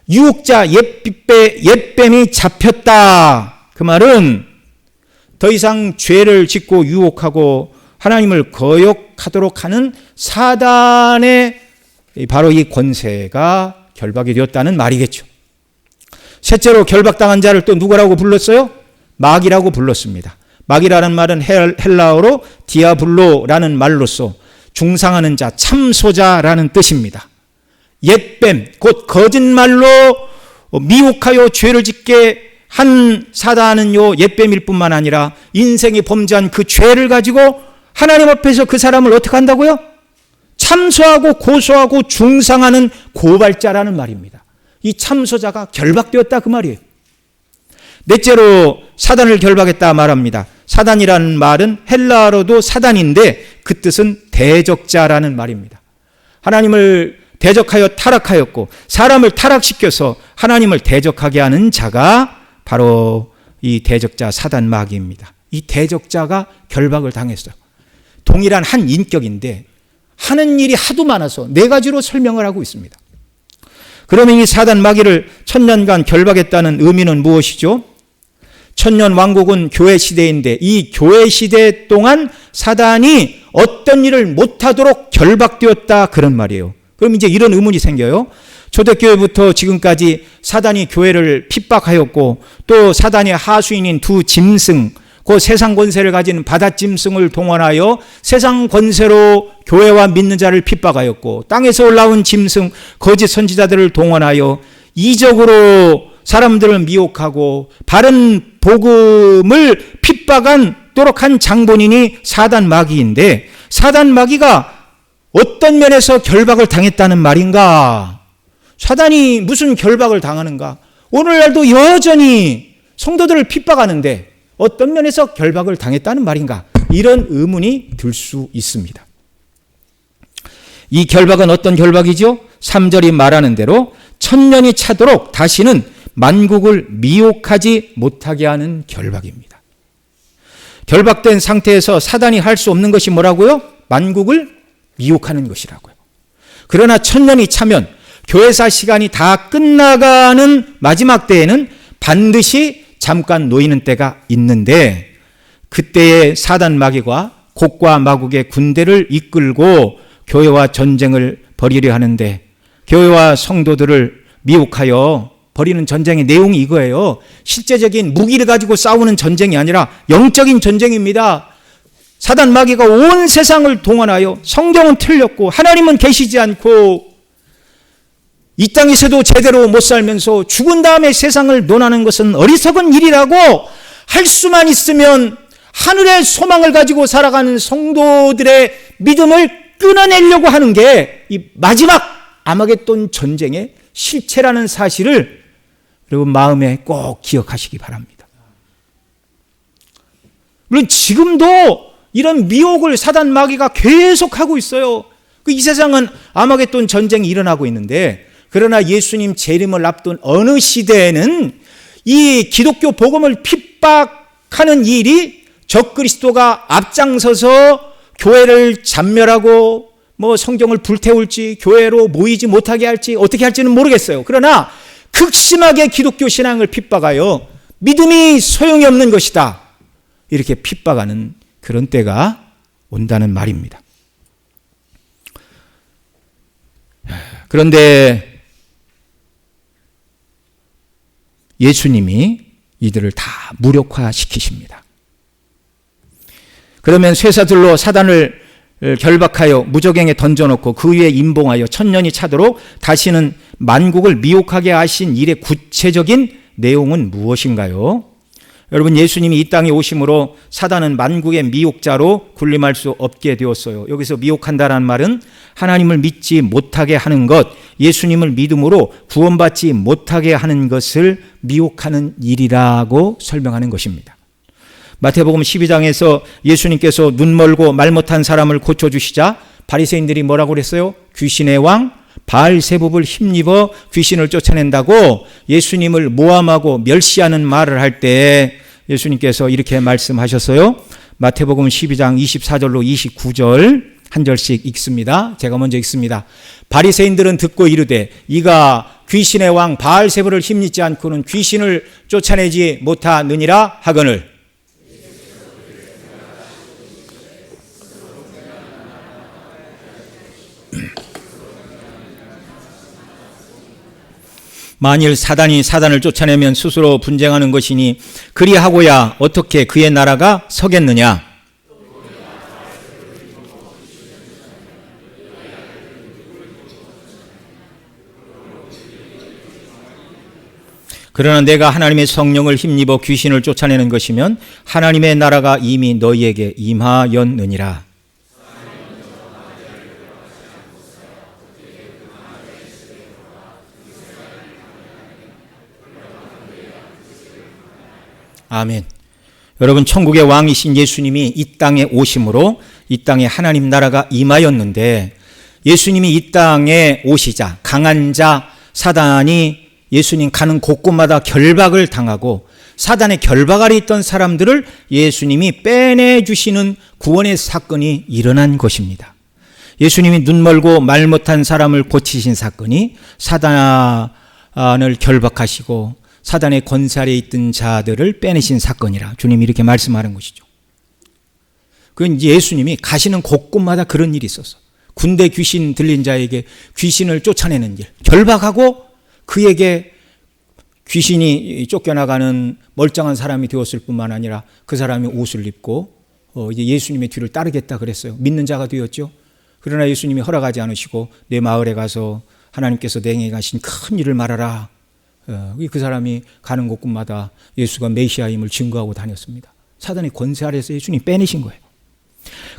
유혹자 옛뱀이 잡혔다. 그 말은 더 이상 죄를 짓고 유혹하고 하나님을 거역하도록 하는 사단의 바로 이 권세가 결박이 되었다는 말이겠죠. 셋째로 결박당한 자를 또 누구라고 불렀어요? 마귀라고 불렀습니다. 마귀라는 말은 헬라어로 디아블로라는 말로서 중상하는 자, 참소자라는 뜻입니다. 옛뱀, 곧 거짓말로 미혹하여 죄를 짓게 한 사단은요 옛뱀일 뿐만 아니라 인생이 범죄한 그 죄를 가지고 하나님 앞에서 그 사람을 어떻게 한다고요? 참소하고 고소하고 중상하는 고발자라는 말입니다. 이 참소자가 결박되었다 그 말이에요. 넷째로 사단을 결박했다 말합니다. 사단이라는 말은 헬라어로도 사단인데 그 뜻은 대적자라는 말입니다. 하나님을 대적하여 타락하였고 사람을 타락시켜서 하나님을 대적하게 하는 자가 바로 이 대적자 사단 마귀입니다. 이 대적자가 결박을 당했어요. 동일한 한 인격인데 하는 일이 하도 많아서 네 가지로 설명을 하고 있습니다. 그러면 이 사단 마귀를 1000년간 결박했다는 의미는 무엇이죠? 1000년 왕국은 교회 시대인데 이 교회 시대 동안 사단이 어떤 일을 못하도록 결박되었다 그런 말이에요. 그럼 이제 이런 의문이 생겨요. 초대교회부터 지금까지 사단이 교회를 핍박하였고 또 사단의 하수인인 두 짐승, 그 세상 권세를 가진 바닷짐승을 동원하여 세상 권세로 교회와 믿는 자를 핍박하였고 땅에서 올라온 짐승, 거짓 선지자들을 동원하여 이적으로 사람들을 미혹하고 바른 복음을 핍박한 닮도록 한 장본인이 사단 마귀인데, 사단 마귀가 어떤 면에서 결박을 당했다는 말인가? 사단이 무슨 결박을 당하는가? 오늘날도 여전히 성도들을 핍박하는데 어떤 면에서 결박을 당했다는 말인가? 이런 의문이 들 수 있습니다. 이 결박은 어떤 결박이죠? 3절이 말하는 대로 천년이 차도록 다시는 만국을 미혹하지 못하게 하는 결박입니다. 결박된 상태에서 사단이 할 수 없는 것이 뭐라고요? 만국을 미혹하는 것이라고요. 그러나 천년이 차면 교회사 시간이 다 끝나가는 마지막 때에는 반드시 잠깐 놓이는 때가 있는데, 그때에 사단 마귀가 곡과 마국의 군대를 이끌고 교회와 전쟁을 벌이려 하는데, 교회와 성도들을 미혹하여 벌이는 전쟁의 내용이 이거예요. 실제적인 무기를 가지고 싸우는 전쟁이 아니라 영적인 전쟁입니다. 사단 마귀가 온 세상을 동원하여 성경은 틀렸고 하나님은 계시지 않고 이 땅에서도 제대로 못 살면서 죽은 다음에 세상을 논하는 것은 어리석은 일이라고 할 수만 있으면 하늘의 소망을 가지고 살아가는 성도들의 믿음을 끊어내려고 하는 게 이 마지막 아마겟돈 전쟁의 실체라는 사실을 여러분 마음에 꼭 기억하시기 바랍니다. 물론 지금도 이런 미혹을 사단 마귀가 계속하고 있어요. 이 세상은 아마겟돈 전쟁이 일어나고 있는데, 그러나 예수님 재림을 앞둔 어느 시대에는 이 기독교 복음을 핍박하는 일이 적그리스도가 앞장서서 교회를 잔멸하고 성경을 불태울지 교회로 모이지 못하게 할지 어떻게 할지는 모르겠어요. 그러나 극심하게 기독교 신앙을 핍박하여 믿음이 소용이 없는 것이다, 이렇게 핍박하는 그런 때가 온다는 말입니다. 그런데 예수님이 이들을 다 무력화시키십니다. 그러면 쇠사들로 사단을 결박하여 무저갱에 던져놓고 그 위에 임봉하여 천년이 차도록 다시는 만국을 미혹하게 하신 일의 구체적인 내용은 무엇인가요? 여러분, 예수님이 이 땅에 오심으로 사단은 만국의 미혹자로 군림할 수 없게 되었어요. 여기서 미혹한다는 말은 하나님을 믿지 못하게 하는 것, 예수님을 믿음으로 구원받지 못하게 하는 것을 미혹하는 일이라고 설명하는 것입니다. 마태복음 12장에서 예수님께서 눈 멀고 말 못한 사람을 고쳐주시자 바리새인들이 뭐라고 그랬어요? 귀신의 왕 바알세붑을 힘입어 귀신을 쫓아낸다고 예수님을 모함하고 멸시하는 말을 할 때 예수님께서 이렇게 말씀하셨어요. 마태복음 12장 24절로 29절 한 절씩 읽습니다. 제가 먼저 읽습니다. 바리새인들은 듣고 이르되 이가 귀신의 왕 바알세붑을 힘입지 않고는 귀신을 쫓아내지 못하느니라 하거늘, 만일 사단이 사단을 쫓아내면 스스로 분쟁하는 것이니 그리하고야 어떻게 그의 나라가 서겠느냐? 그러나 내가 하나님의 성령을 힘입어 귀신을 쫓아내는 것이면 하나님의 나라가 이미 너희에게 임하였느니라. 아멘. 여러분, 천국의 왕이신 예수님이 이 땅에 오심으로 이 땅에 하나님 나라가 임하였는데, 예수님이 이 땅에 오시자 강한 자 사단이 예수님 가는 곳곳마다 결박을 당하고 사단의 결박 아래 있던 사람들을 예수님이 빼내주시는 구원의 사건이 일어난 것입니다. 예수님이 눈 멀고 말 못한 사람을 고치신 사건이 사단을 결박하시고 사단의 권세 아래 있던 자들을 빼내신 사건이라 주님이 이렇게 말씀하는 것이죠. 그건 이제 예수님이 가시는 곳곳마다 그런 일이 있었어. 군대 귀신 들린 자에게 귀신을 쫓아내는 일, 결박하고 그에게 귀신이 쫓겨나가는 멀쩡한 사람이 되었을 뿐만 아니라 그 사람이 옷을 입고 이제 예수님의 뒤를 따르겠다 그랬어요. 믿는 자가 되었죠. 그러나 예수님이 허락하지 않으시고 내 마을에 가서 하나님께서 내게 가신 큰 일을 말하라. 그 사람이 가는 곳곳마다 예수가 메시아임을 증거하고 다녔습니다. 사단의 권세 아래서 예수님 빼내신 거예요.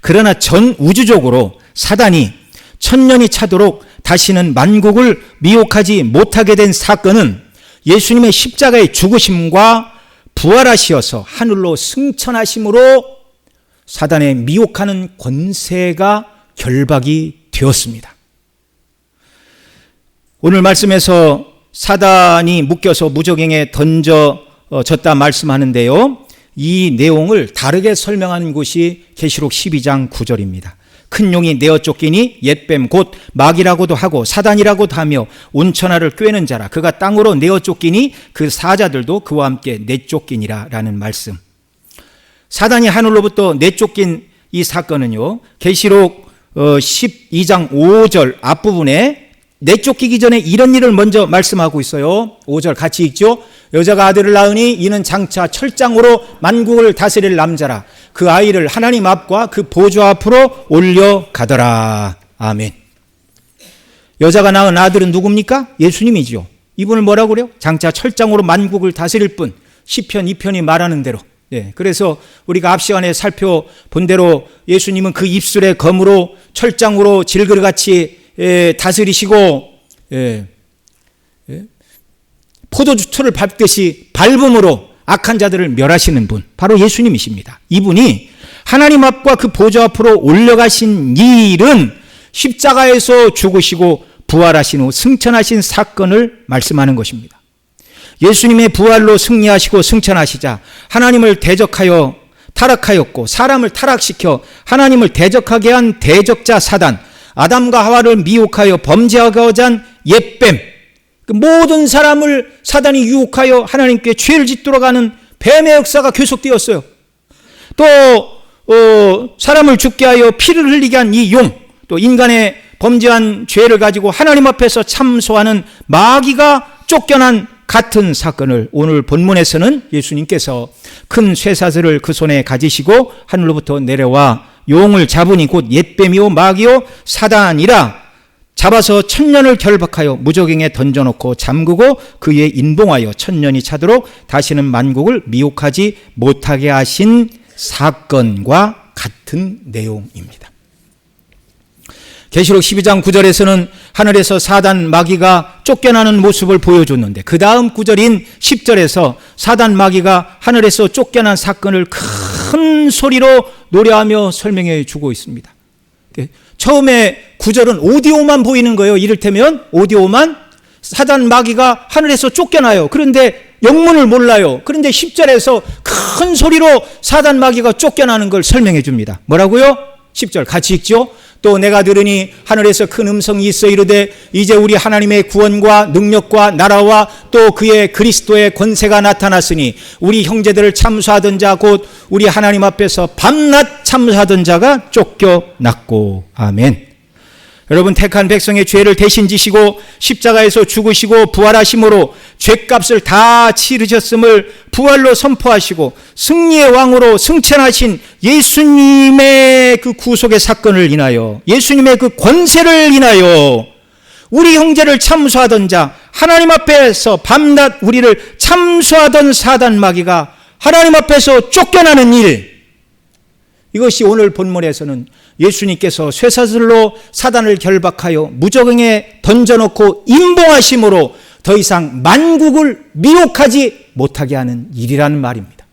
그러나 전 우주적으로 사단이 천년이 차도록 다시는 만국을 미혹하지 못하게 된 사건은 예수님의 십자가의 죽으심과 부활하시어서 하늘로 승천하심으로 사단의 미혹하는 권세가 결박이 되었습니다. 오늘 말씀에서 사단이 묶여서 무저갱에 던져졌다 말씀하는데요. 이 내용을 다르게 설명한 곳이 계시록 12장 9절입니다. 큰 용이 내어 쫓기니 옛뱀 곧 마귀라고도 하고 사단이라고도 하며 온천하를 꿰는 자라. 그가 땅으로 내어 쫓기니 그 사자들도 그와 함께 내쫓기니라 라는 말씀. 사단이 하늘로부터 내쫓긴 이 사건은요, 계시록 12장 5절 앞부분에 내쫓기기 전에 이런 일을 먼저 말씀하고 있어요. 5절 같이 읽죠. 여자가 아들을 낳으니 이는 장차 철장으로 만국을 다스릴 남자라. 그 아이를 하나님 앞과 그 보좌 앞으로 올려가더라. 아멘. 여자가 낳은 아들은 누굽니까? 예수님이죠. 이분을 뭐라고 그래요? 장차 철장으로 만국을 다스릴 분. 시편 2편이 말하는 대로. 예, 그래서 우리가 앞 시간에 살펴본 대로 예수님은 그 입술의 검으로 철장으로 질그릇같이 다스리시고 포도주틀을 밟듯이 밟음으로 악한 자들을 멸하시는 분, 바로 예수님이십니다. 이분이 하나님 앞과 그 보좌 앞으로 올려가신 일은 십자가에서 죽으시고 부활하신 후 승천하신 사건을 말씀하는 것입니다. 예수님의 부활로 승리하시고 승천하시자 하나님을 대적하여 타락하였고 사람을 타락시켜 하나님을 대적하게 한 대적자 사단, 아담과 하와를 미혹하여 범죄하고자 한 옛뱀, 모든 사람을 사단이 유혹하여 하나님께 죄를 짓도록 하는 뱀의 역사가 계속되었어요. 또 사람을 죽게 하여 피를 흘리게 한 이 용, 또 인간의 범죄한 죄를 가지고 하나님 앞에서 참소하는 마귀가 쫓겨난 같은 사건을 오늘 본문에서는 예수님께서 큰 쇠사슬을 그 손에 가지시고 하늘로부터 내려와 용을 잡으니 곧 옛뱀이요 마귀요 사단이라 잡아서 천년을 결박하여 무저갱에 던져놓고 잠그고 그에 인봉하여 천년이 차도록 다시는 만국을 미혹하지 못하게 하신 사건과 같은 내용입니다. 계시록 12장 9절에서는 하늘에서 사단 마귀가 쫓겨나는 모습을 보여줬는데 그 다음 9절인 10절에서 사단 마귀가 하늘에서 쫓겨난 사건을 큰 소리로 노래하며 설명해 주고 있습니다. 처음에 9절은 오디오만 보이는 거예요. 이를테면 오디오만 사단 마귀가 하늘에서 쫓겨나요. 그런데 영문을 몰라요. 그런데 10절에서 큰 소리로 사단 마귀가 쫓겨나는 걸 설명해 줍니다. 뭐라고요? 10절 같이 읽죠. 또 내가 들으니 하늘에서 큰 음성이 있어 이르되 이제 우리 하나님의 구원과 능력과 나라와 또 그의 그리스도의 권세가 나타났으니 우리 형제들을 참수하던 자 곧 우리 하나님 앞에서 밤낮 참수하던 자가 쫓겨났고. 아멘. 여러분, 택한 백성의 죄를 대신 지시고 십자가에서 죽으시고 부활하심으로 죄값을 다 치르셨음을 부활로 선포하시고 승리의 왕으로 승천하신 예수님의 그 구속의 사건을 인하여, 예수님의 그 권세를 인하여 우리 형제를 참수하던 자, 하나님 앞에서 밤낮 우리를 참수하던 사단 마귀가 하나님 앞에서 쫓겨나는 일, 이것이 오늘 본문에서는 예수님께서 쇠사슬로 사단을 결박하여 무저갱에 던져놓고 인봉하심으로 더 이상 만국을 미혹하지 못하게 하는 일이라는 말입니다.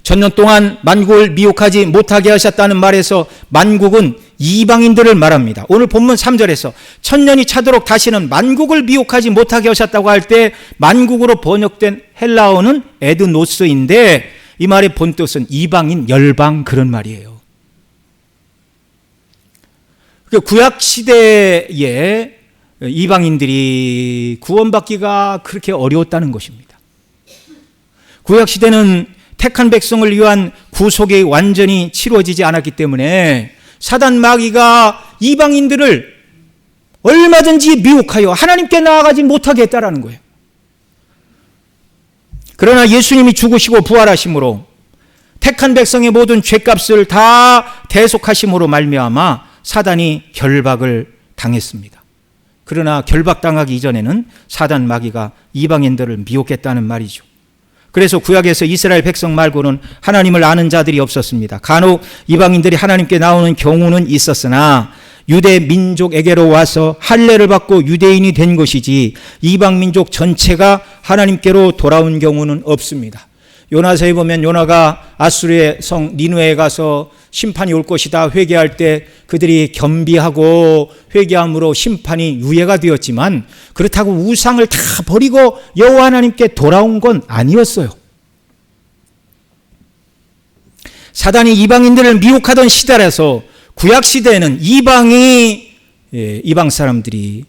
천년 동안 만국을 미혹하지 못하게 하셨다는 말에서 만국은 이방인들을 말합니다. 오늘 본문 3절에서 천년이 차도록 다시는 만국을 미혹하지 못하게 하셨다고 할 때 만국으로 번역된 헬라어는 에드노스인데 이 말의 본뜻은 이방인, 열방 그런 말이에요. 구약시대에 이방인들이 구원받기가 그렇게 어려웠다는 것입니다. 구약시대는 택한 백성을 위한 구속이 완전히 치루어지지 않았기 때문에 사단 마귀가 이방인들을 얼마든지 미혹하여 하나님께 나아가지 못하게 했다라는 거예요. 그러나 예수님이 죽으시고 부활하심으로 택한 백성의 모든 죄값을 다 대속하심으로 말미암아 사단이 결박을 당했습니다. 그러나 결박당하기 이전에는 사단 마귀가 이방인들을 미혹했다는 말이죠. 그래서 구약에서 이스라엘 백성 말고는 하나님을 아는 자들이 없었습니다. 간혹 이방인들이 하나님께 나오는 경우는 있었으나 유대 민족에게로 와서 할례를 받고 유대인이 된 것이지 이방 민족 전체가 하나님께로 돌아온 경우는 없습니다. 요나서에 보면 요나가 아수르의 성 니느웨에 가서 심판이 올 것이다 회개할 때 그들이 겸비하고 회개함으로 심판이 유예가 되었지만 그렇다고 우상을 다 버리고 여호와 하나님께 돌아온 건 아니었어요. 사단이 이방인들을 미혹하던 시대라서 구약 시대에는 이방 사람들이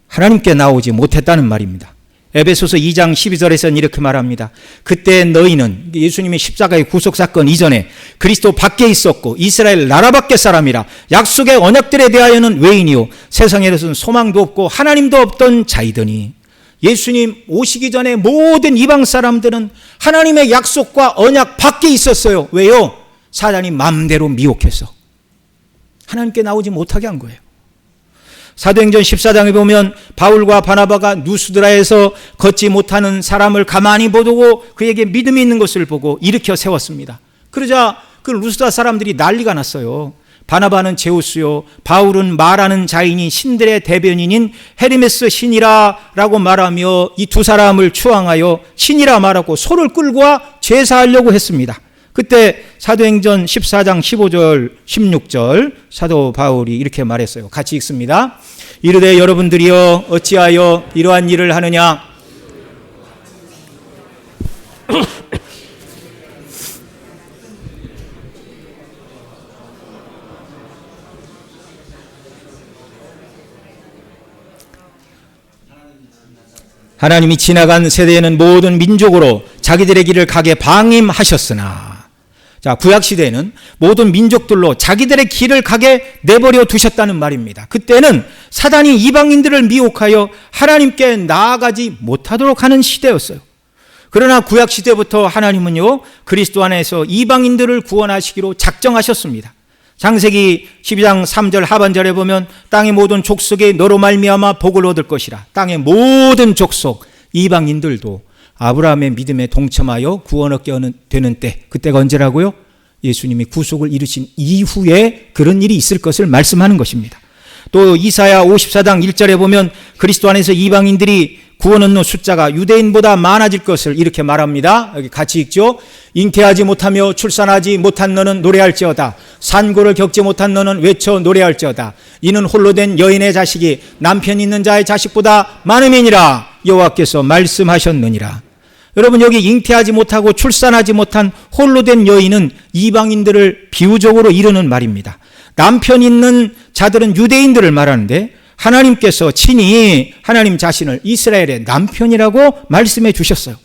하나님께 나오지 못했다는 말입니다. 에베소서 2장 12절에서는 이렇게 말합니다. 그때 너희는 예수님의 십자가의 구속사건 이전에 그리스도 밖에 있었고 이스라엘 나라 밖의 사람이라 약속의 언약들에 대하여는 외인이요 세상에서는 소망도 없고 하나님도 없던 자이더니 예수님 오시기 전에 모든 이방 사람들은 하나님의 약속과 언약 밖에 있었어요. 왜요? 사단이 마음대로 미혹해서 하나님께 나오지 못하게 한 거예요. 사도행전 14장에 보면 바울과 바나바가 누스드라에서 걷지 못하는 사람을 가만히 보고 그에게 믿음이 있는 것을 보고 일으켜 세웠습니다. 그러자 그 루스드라 사람들이 난리가 났어요. 바나바는 제우스요 바울은 말하는 자이니 신들의 대변인인 헤르메스 신이라라고 말하며 이 두 사람을 추앙하여 신이라 말하고 소를 끌고 와 제사하려고 했습니다. 그때 사도행전 14장 15절 16절 사도 바울이 이렇게 말했어요. 같이 읽습니다. 이르되 여러분들이여 어찌하여 이러한 일을 하느냐. 하나님이 지나간 세대에는 모든 민족으로 자기들의 길을 가게 방임하셨으나 자, 구약시대에는 모든 민족들로 자기들의 길을 가게 내버려 두셨다는 말입니다. 그때는 사단이 이방인들을 미혹하여 하나님께 나아가지 못하도록 하는 시대였어요. 그러나 구약시대부터 하나님은요 그리스도 안에서 이방인들을 구원하시기로 작정하셨습니다. 창세기 12장 3절 하반절에 보면 땅의 모든 족속이 너로 말미암아 복을 얻을 것이라. 땅의 모든 족속 이방인들도 아브라함의 믿음에 동참하여 구원 얻게 되는 때, 그때가 언제라고요? 예수님이 구속을 이루신 이후에 그런 일이 있을 것을 말씀하는 것입니다. 또 이사야 54장 1절에 보면 그리스도 안에서 이방인들이 구원 얻는 숫자가 유대인보다 많아질 것을 이렇게 말합니다. 여기 같이 읽죠. 잉태하지 못하며 출산하지 못한 너는 노래할지어다. 산고를 겪지 못한 너는 외쳐 노래할지어다. 이는 홀로 된 여인의 자식이 남편 있는 자의 자식보다 많음이니라. 여호와께서 말씀하셨느니라. 여러분, 여기 잉태하지 못하고 출산하지 못한 홀로 된 여인은 이방인들을 비유적으로 이르는 말입니다. 남편 있는 자들은 유대인들을 말하는데 하나님께서 친히 하나님 자신을 이스라엘의 남편이라고 말씀해 주셨어요.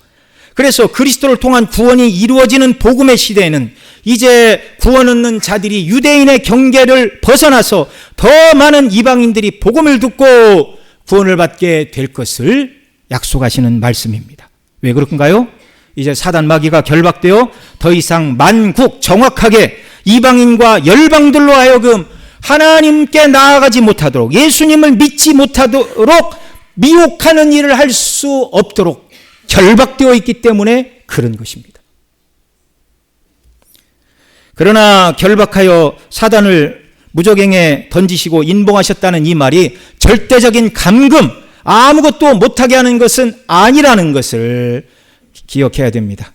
그래서 그리스도를 통한 구원이 이루어지는 복음의 시대에는 이제 구원 얻는 자들이 유대인의 경계를 벗어나서 더 많은 이방인들이 복음을 듣고 구원을 받게 될 것을 약속하시는 말씀입니다. 왜 그런가요? 이제 사단 마귀가 결박되어 더 이상 만국 정확하게 이방인과 열방들로 하여금 하나님께 나아가지 못하도록, 예수님을 믿지 못하도록 미혹하는 일을 할 수 없도록 결박되어 있기 때문에 그런 것입니다. 그러나 결박하여 사단을 무저갱에 던지시고 인봉하셨다는 이 말이 절대적인 감금, 아무것도 못하게 하는 것은 아니라는 것을 기억해야 됩니다.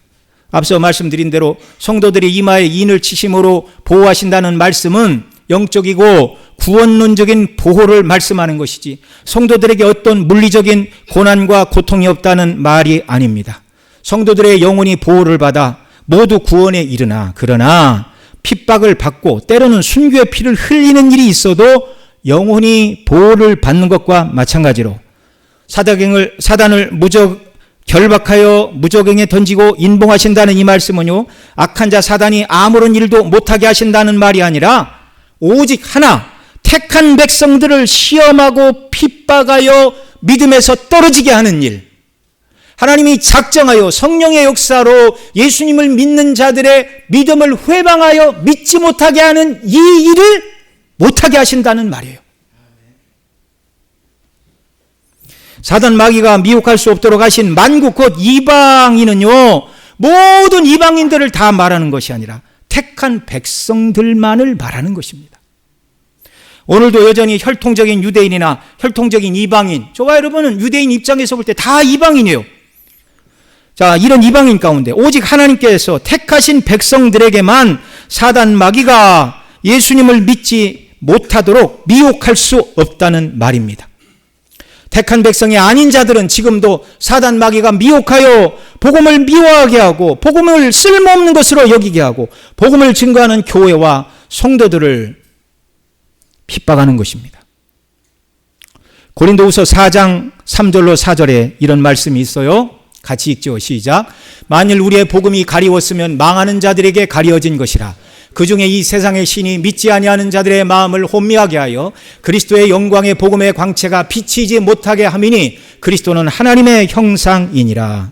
앞서 말씀드린 대로 성도들이 이마에 인을 치심으로 보호하신다는 말씀은 영적이고 구원론적인 보호를 말씀하는 것이지 성도들에게 어떤 물리적인 고난과 고통이 없다는 말이 아닙니다. 성도들의 영혼이 보호를 받아 모두 구원에 이르나, 그러나 핍박을 받고 때로는 순교의 피를 흘리는 일이 있어도 영혼이 보호를 받는 것과 마찬가지로 사단을 결박하여 무저갱에 던지고 인봉하신다는 이 말씀은요, 악한 자 사단이 아무런 일도 못하게 하신다는 말이 아니라 오직 하나, 택한 백성들을 시험하고 핍박하여 믿음에서 떨어지게 하는 일, 하나님이 작정하여 성령의 역사로 예수님을 믿는 자들의 믿음을 회방하여 믿지 못하게 하는 이 일을 못하게 하신다는 말이에요. 사단 마귀가 미혹할 수 없도록 하신 만국 곧 이방인은요, 모든 이방인들을 다 말하는 것이 아니라 택한 백성들만을 말하는 것입니다. 오늘도 여전히 혈통적인 유대인이나 혈통적인 이방인, 저와 여러분은 유대인 입장에서 볼 때 다 이방인이에요. 자, 이런 이방인 가운데 오직 하나님께서 택하신 백성들에게만 사단 마귀가 예수님을 믿지 못하도록 미혹할 수 없다는 말입니다. 택한 백성이 아닌 자들은 지금도 사단 마귀가 미혹하여 복음을 미워하게 하고 복음을 쓸모없는 것으로 여기게 하고 복음을 증거하는 교회와 성도들을 핍박하는 것입니다. 고린도후서 4장 3절로 4절에 이런 말씀이 있어요. 같이 읽죠. 시작. 만일 우리의 복음이 가리웠으면 망하는 자들에게 가리워진 것이라. 그중에 이 세상의 신이 믿지 아니하는 자들의 마음을 혼미하게 하여 그리스도의 영광의 복음의 광채가 비치지 못하게 함이니 그리스도는 하나님의 형상이니라.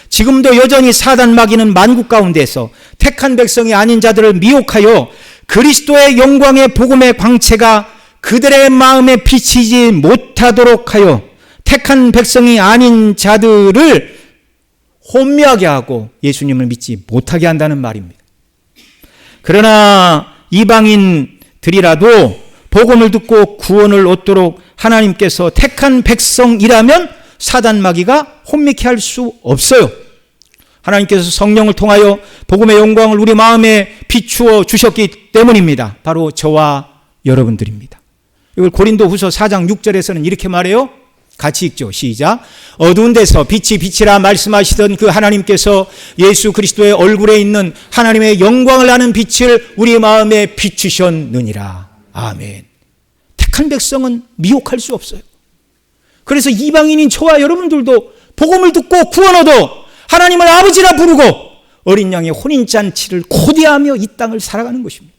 지금도 여전히 사단 마귀는 만국 가운데서 택한 백성이 아닌 자들을 미혹하여 그리스도의 영광의 복음의 광채가 그들의 마음에 비치지 못하도록 하여 택한 백성이 아닌 자들을 혼미하게 하고 예수님을 믿지 못하게 한다는 말입니다. 그러나 이방인들이라도 복음을 듣고 구원을 얻도록 하나님께서 택한 백성이라면 사단 마귀가 혼미케 할 수 없어요. 하나님께서 성령을 통하여 복음의 영광을 우리 마음에 비추어 주셨기 때문입니다. 바로 저와 여러분들입니다. 이걸 고린도후서 4장 6절에서는 이렇게 말해요. 같이 읽죠. 시작. 어두운 데서 빛이 빛이라 말씀하시던 그 하나님께서 예수 그리스도의 얼굴에 있는 하나님의 영광을 아는 빛을 우리 마음에 비추셨느니라. 아멘. 택한 백성은 미혹할 수 없어요. 그래서 이방인인 저와 여러분들도 복음을 듣고 구원 얻어 하나님을 아버지라 부르고 어린 양의 혼인잔치를 고대하며 이 땅을 살아가는 것입니다.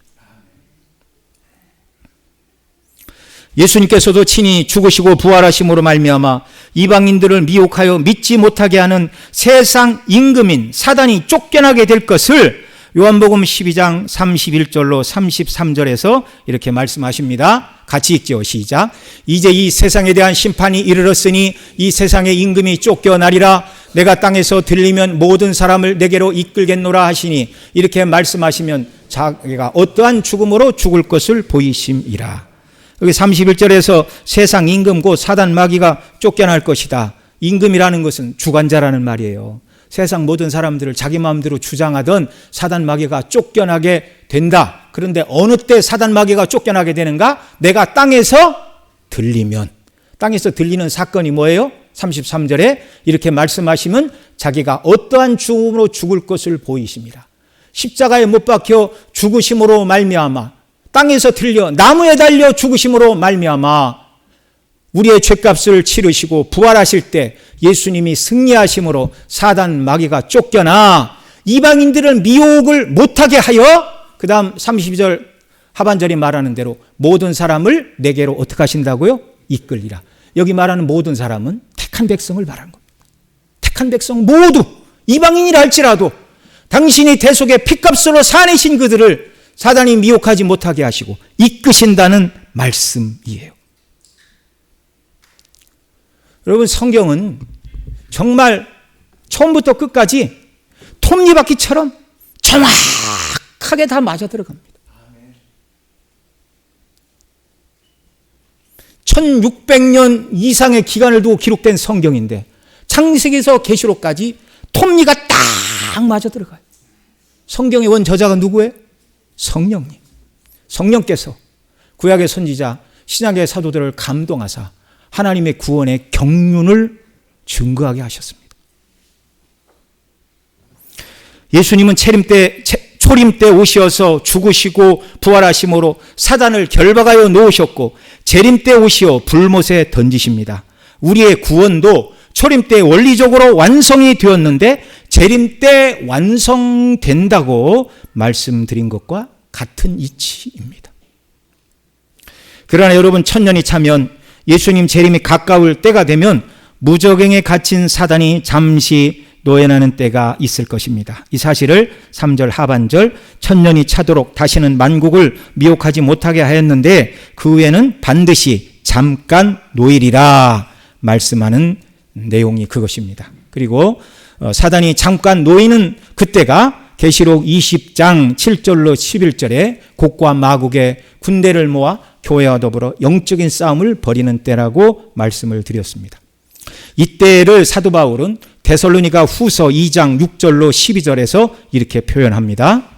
예수님께서도 친히 죽으시고 부활하심으로 말미암아 이방인들을 미혹하여 믿지 못하게 하는 세상 임금인 사단이 쫓겨나게 될 것을 요한복음 12장 31절로 33절에서 이렇게 말씀하십니다. 같이 읽죠. 시작. 이제 이 세상에 대한 심판이 이르렀으니 이 세상의 임금이 쫓겨나리라. 내가 땅에서 들리면 모든 사람을 내게로 이끌겠노라 하시니 이렇게 말씀하시면 자기가 어떠한 죽음으로 죽을 것을 보이심이라. 여기 31절에서 세상 임금 곧 사단 마귀가 쫓겨날 것이다. 임금이라는 것은 주관자라는 말이에요. 세상 모든 사람들을 자기 마음대로 주장하던 사단 마귀가 쫓겨나게 된다. 그런데 어느 때 사단 마귀가 쫓겨나게 되는가? 내가 땅에서 들리면. 땅에서 들리는 사건이 뭐예요? 33절에 이렇게 말씀하시면 자기가 어떠한 죽음으로 죽을 것을 보이십니다. 십자가에 못 박혀 죽으심으로 말미암아 땅에서 들려 나무에 달려 죽으심으로 말미암아 우리의 죄값을 치르시고 부활하실 때 예수님이 승리하심으로 사단 마귀가 쫓겨나 이방인들은 미혹을 못하게 하여 그 다음 32절 하반절이 말하는 대로 모든 사람을 내게로 어떻게 하신다고요? 이끌리라. 여기 말하는 모든 사람은 택한 백성을 말하는 겁니다. 택한 백성 모두 이방인이라 할지라도 당신이 대속의 피값으로 사내신 그들을 사단이 미혹하지 못하게 하시고 이끄신다는 말씀이에요. 여러분, 성경은 정말 처음부터 끝까지 톱니바퀴처럼 정확하게 다 맞아 들어갑니다. 1600년 이상의 기간을 두고 기록된 성경인데 창세기에서 계시록까지 톱니가 딱 맞아 들어가요. 성경의 원저자가 누구예요? 성령님. 성령께서 구약의 선지자, 신약의 사도들을 감동하사 하나님의 구원의 경륜을 증거하게 하셨습니다. 예수님은 초림 때 오시어서 죽으시고 부활하심으로 사단을 결박하여 놓으셨고 재림 때 오시어 불못에 던지십니다. 우리의 구원도 초림 때 원리적으로 완성이 되었는데 재림 때 완성된다고 말씀드린 것과 같은 이치입니다. 그러나 여러분, 천년이 차면 예수님 재림이 가까울 때가 되면 무저갱에 갇힌 사단이 잠시 노예나는 때가 있을 것입니다. 이 사실을 3절 하반절 천년이 차도록 다시는 만국을 미혹하지 못하게 하였는데 그 후에는 반드시 잠깐 노일이라 말씀하는 내용이 그것입니다. 그리고 사단이 잠깐 놓이는 그때가 계시록 20장 7절로 11절에 곡과 마국의 군대를 모아 교회와 더불어 영적인 싸움을 벌이는 때라고 말씀을 드렸습니다. 이때를 사도 바울은 데살로니가 후서 2장 6절로 12절에서 이렇게 표현합니다.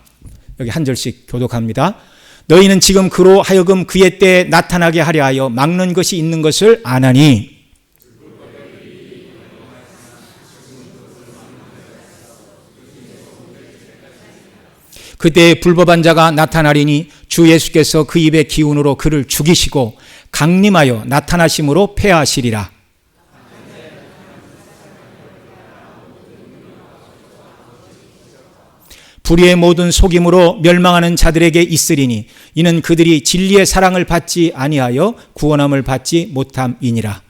여기 한 절씩 교독합니다. 너희는 지금 그로 하여금 그의 때에 나타나게 하려 하여 막는 것이 있는 것을 아나니 그때 불법한 자가 나타나리니 주 예수께서 그 입의 기운으로 그를 죽이시고 강림하여 나타나심으로 패하시리라. 불의의 모든 속임으로 멸망하는 자들에게 있으리니 이는 그들이 진리의 사랑을 받지 아니하여 구원함을 받지 못함이니라.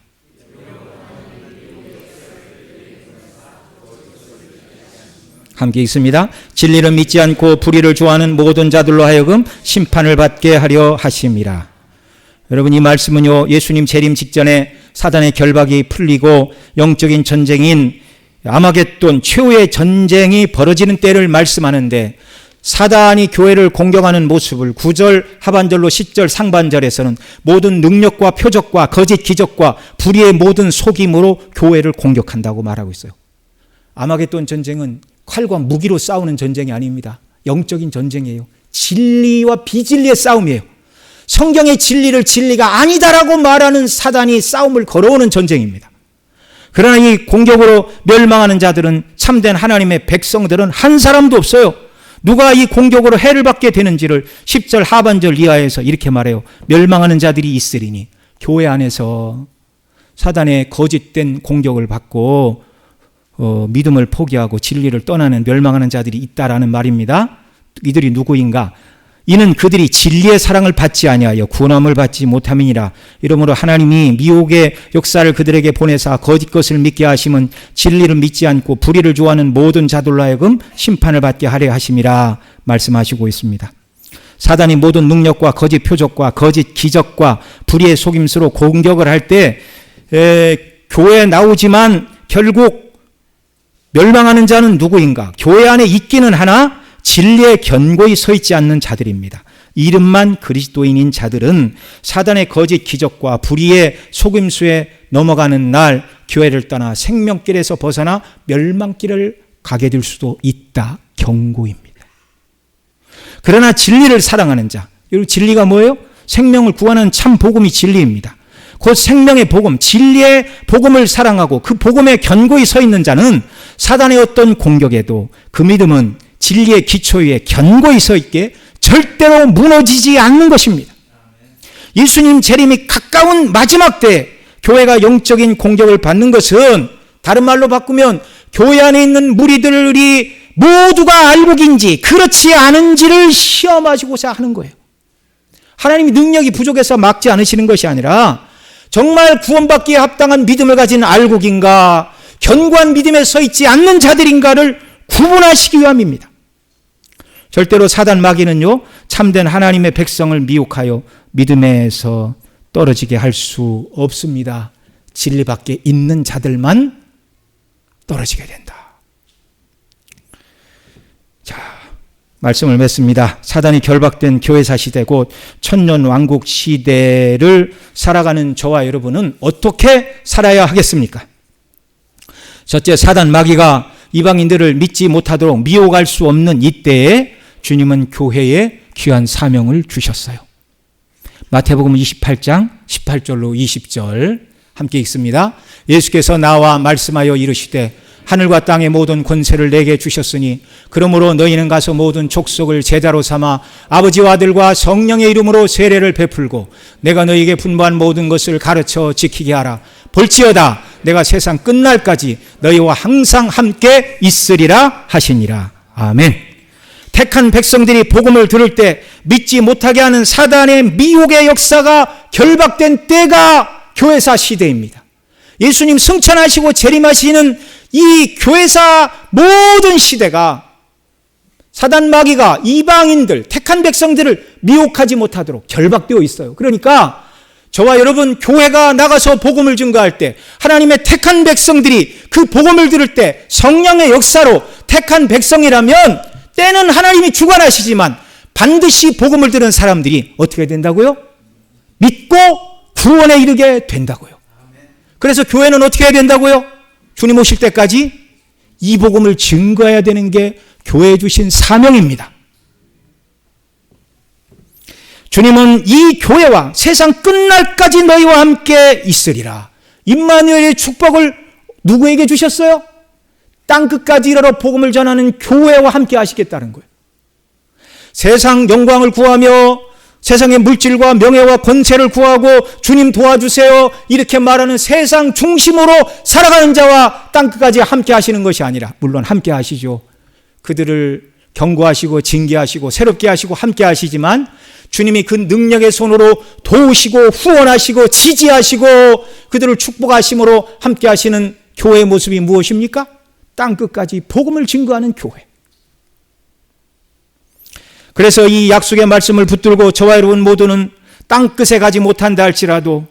함께 있습니다. 진리를 믿지 않고 불의를 좋아하는 모든 자들로 하여금 심판을 받게 하려 하심이라. 여러분, 이 말씀은요, 예수님 재림 직전에 사단의 결박이 풀리고 영적인 전쟁인 아마겟돈 최후의 전쟁이 벌어지는 때를 말씀하는데, 사단이 교회를 공격하는 모습을 9절 하반절로 10절 상반절에서는 모든 능력과 표적과 거짓 기적과 불의의 모든 속임으로 교회를 공격한다고 말하고 있어요. 아마겟돈 전쟁은 칼과 무기로 싸우는 전쟁이 아닙니다. 영적인 전쟁이에요. 진리와 비진리의 싸움이에요. 성경의 진리를 진리가 아니다라고 말하는 사단이 싸움을 걸어오는 전쟁입니다. 그러나 이 공격으로 멸망하는 자들은, 참된 하나님의 백성들은 한 사람도 없어요. 누가 이 공격으로 해를 받게 되는지를 10절 하반절 이하에서 이렇게 말해요. 멸망하는 자들이 있으리니, 교회 안에서 사단의 거짓된 공격을 받고 믿음을 포기하고 진리를 떠나는 멸망하는 자들이 있다라는 말입니다. 이들이 누구인가? 이는 그들이 진리의 사랑을 받지 아니하여 구원함을 받지 못함이니라. 이러므로 하나님이 미혹의 역사를 그들에게 보내사 거짓 것을 믿게 하심은 진리를 믿지 않고 불의를 좋아하는 모든 자들로 하여금 심판을 받게 하려 하심이라 말씀하시고 있습니다. 사단이 모든 능력과 거짓 표적과 거짓 기적과 불의의 속임수로 공격을 할 때 교회에 나오지만 결국 멸망하는 자는 누구인가? 교회 안에 있기는 하나 진리에 견고히 서 있지 않는 자들입니다. 이름만 그리스도인인 자들은 사단의 거짓 기적과 불의의 속임수에 넘어가는 날 교회를 떠나 생명길에서 벗어나 멸망길을 가게 될 수도 있다. 경고입니다. 그러나 진리를 사랑하는 자, 여러분, 진리가 뭐예요? 생명을 구하는 참 복음이 진리입니다. 곧 생명의 복음, 진리의 복음을 사랑하고 그 복음에 견고히 서 있는 자는 사단의 어떤 공격에도 그 믿음은 진리의 기초 위에 견고히 서 있게 절대로 무너지지 않는 것입니다. 예수님 재림이 가까운 마지막 때 교회가 영적인 공격을 받는 것은, 다른 말로 바꾸면 교회 안에 있는 무리들이 모두가 알곡인지 그렇지 않은지를 시험하시고자 하는 거예요. 하나님이 능력이 부족해서 막지 않으시는 것이 아니라 정말 구원받기에 합당한 믿음을 가진 알곡인가, 견고한 믿음에 서 있지 않는 자들인가를 구분하시기 위함입니다. 절대로 사단 마귀는요, 참된 하나님의 백성을 미혹하여 믿음에서 떨어지게 할 수 없습니다. 진리 밖에 있는 자들만 떨어지게 된다. 자, 말씀을 맺습니다. 사단이 결박된 교회사 시대, 곧 천년 왕국 시대를 살아가는 저와 여러분은 어떻게 살아야 하겠습니까? 첫째, 사단 마귀가 이방인들을 믿지 못하도록 미혹할 수 없는 이때에 주님은 교회에 귀한 사명을 주셨어요. 마태복음 28장 18절로 20절 함께 읽습니다. 예수께서 나와 말씀하여 이르시되 하늘과 땅의 모든 권세를 내게 주셨으니 그러므로 너희는 가서 모든 족속을 제자로 삼아 아버지와 아들과 성령의 이름으로 세례를 베풀고 내가 너희에게 분부한 모든 것을 가르쳐 지키게 하라. 볼지어다 내가 세상 끝날까지 너희와 항상 함께 있으리라 하시니라. 아멘. 택한 백성들이 복음을 들을 때 믿지 못하게 하는 사단의 미혹의 역사가 결박된 때가 교회사 시대입니다. 예수님 승천하시고 재림하시는 이 교회사 모든 시대가 사단 마귀가 이방인들, 택한 백성들을 미혹하지 못하도록 결박되어 있어요. 그러니까 저와 여러분 교회가 나가서 복음을 증거할 때, 하나님의 택한 백성들이 그 복음을 들을 때 성령의 역사로 택한 백성이라면 때는 하나님이 주관하시지만 반드시 복음을 들은 사람들이 어떻게 된다고요? 믿고 구원에 이르게 된다고요. 그래서 교회는 어떻게 해야 된다고요? 주님 오실 때까지 이 복음을 증거해야 되는 게 교회에 주신 사명입니다. 주님은 이 교회와 세상 끝날까지 너희와 함께 있으리라. 임마누엘의 축복을 누구에게 주셨어요? 땅끝까지 이르러 복음을 전하는 교회와 함께 하시겠다는 거예요. 세상 영광을 구하며 세상의 물질과 명예와 권세를 구하고 주님 도와주세요 이렇게 말하는 세상 중심으로 살아가는 자와 땅끝까지 함께 하시는 것이 아니라, 물론 함께 하시죠. 그들을 경고하시고 징계하시고 새롭게 하시고 함께 하시지만 주님이 그 능력의 손으로 도우시고 후원하시고 지지하시고 그들을 축복하심으로 함께 하시는 교회의 모습이 무엇입니까? 땅끝까지 복음을 증거하는 교회. 그래서 이 약속의 말씀을 붙들고 저와 여러분 모두는 땅끝에 가지 못한다 할지라도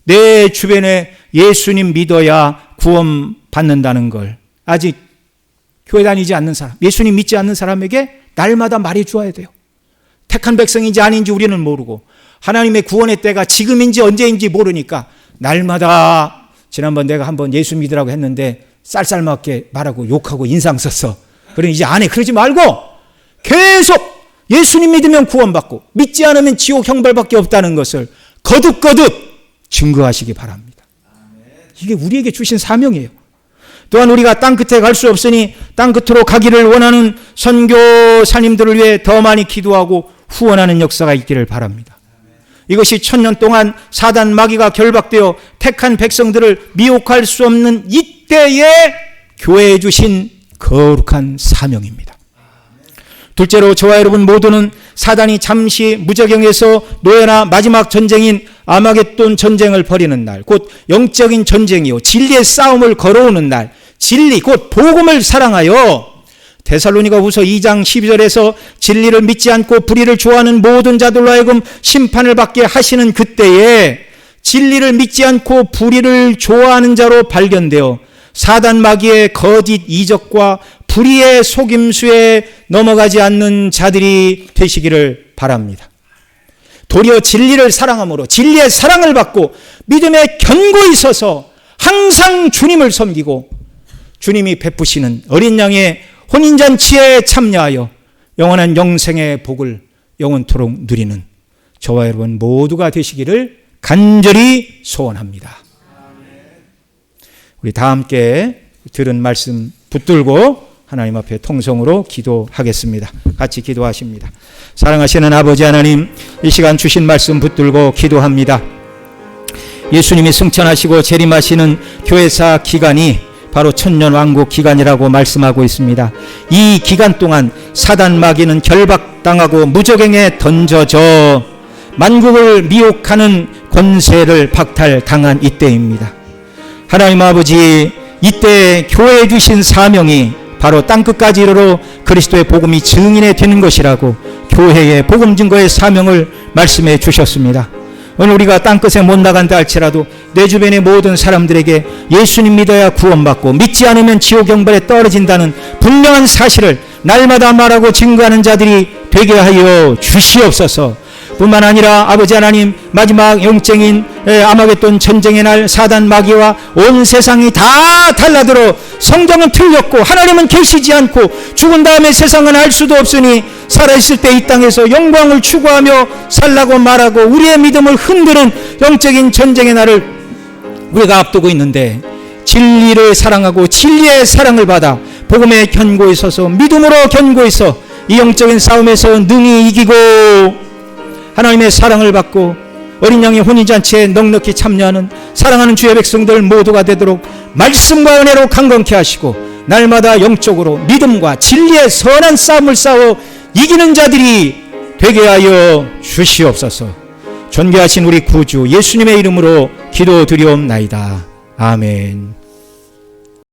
내 주변에 예수님 믿어야 구원 받는다는 걸 아직 교회 다니지 않는 사람, 예수님 믿지 않는 사람에게 날마다 말해 주어야 돼요. 택한 백성인지 아닌지 우리는 모르고 하나님의 구원의 때가 지금인지 언제인지 모르니까 날마다, 지난번 내가 한번 예수 믿으라고 했는데 쌀쌀맞게 말하고 욕하고 인상 썼어. 그러니 이제 안 해. 그러지 말고 계속 예수님 믿으면 구원받고 믿지 않으면 지옥 형벌밖에 없다는 것을 거듭거듭 증거하시기 바랍니다. 이게 우리에게 주신 사명이에요. 또한 우리가 땅끝에 갈 수 없으니 땅끝으로 가기를 원하는 선교사님들을 위해 더 많이 기도하고 후원하는 역사가 있기를 바랍니다. 이것이 1000년 동안 사단 마귀가 결박되어 택한 백성들을 미혹할 수 없는 이때에 교회에 주신 거룩한 사명입니다. 둘째로 저와 여러분 모두는 사단이 잠시 무저경에서 노예나 마지막 전쟁인 아마겟돈 전쟁을 벌이는 날, 곧 영적인 전쟁이요 진리의 싸움을 걸어오는 날, 진리 곧 복음을 사랑하여 데살로니가후서 2장 12절에서 진리를 믿지 않고 불의를 좋아하는 모든 자들로 하여금 심판을 받게 하시는 그때에 진리를 믿지 않고 불의를 좋아하는 자로 발견되어 사단 마귀의 거짓 이적과 불의의 속임수에 넘어가지 않는 자들이 되시기를 바랍니다. 도리어 진리를 사랑함으로 진리의 사랑을 받고 믿음에 견고히 서서 항상 주님을 섬기고 주님이 베푸시는 어린 양의 혼인잔치에 참여하여 영원한 영생의 복을 영원토록 누리는 저와 여러분 모두가 되시기를 간절히 소원합니다. 우리 다 함께 들은 말씀 붙들고 하나님 앞에 통성으로 기도하겠습니다. 같이 기도하십니다. 사랑하시는 아버지 하나님, 이 시간 주신 말씀 붙들고 기도합니다. 예수님이 승천하시고 재림하시는 교회사 기간이 바로 천년왕국 기간이라고 말씀하고 있습니다. 이 기간 동안 사단 마귀는 결박당하고 무저갱에 던져져 만국을 미혹하는 권세를 박탈당한 이때입니다. 하나님 아버지, 이때 교회에 주신 사명이 바로 땅끝까지 이르러 그리스도의 복음이 증인이 되는 것이라고 교회의 복음 증거의 사명을 말씀해 주셨습니다. 오늘 우리가 땅끝에 못 나간다 할지라도 내 주변의 모든 사람들에게 예수님 믿어야 구원받고 믿지 않으면 지옥 형벌에 떨어진다는 분명한 사실을 날마다 말하고 증거하는 자들이 되게 하여 주시옵소서. 뿐만 아니라 아버지 하나님, 마지막 영적인 아마겟돈 전쟁의 날 사단 마귀와 온 세상이 다 달라들어 성경은 틀렸고 하나님은 계시지 않고 죽은 다음에 세상은 알 수도 없으니 살아있을 때 이 땅에서 영광을 추구하며 살라고 말하고 우리의 믿음을 흔드는 영적인 전쟁의 날을 우리가 앞두고 있는데, 진리를 사랑하고 진리의 사랑을 받아 복음에 견고히 서서 믿음으로 견고히 서 이 영적인 싸움에서 능히 이기고 하나님의 사랑을 받고 어린 양의 혼인잔치에 넉넉히 참여하는 사랑하는 주의 백성들 모두가 되도록 말씀과 은혜로 강건케 하시고 날마다 영적으로 믿음과 진리의 선한 싸움을 싸워 이기는 자들이 되게 하여 주시옵소서. 존귀하신 우리 구주 예수님의 이름으로 기도드리옵나이다. 아멘.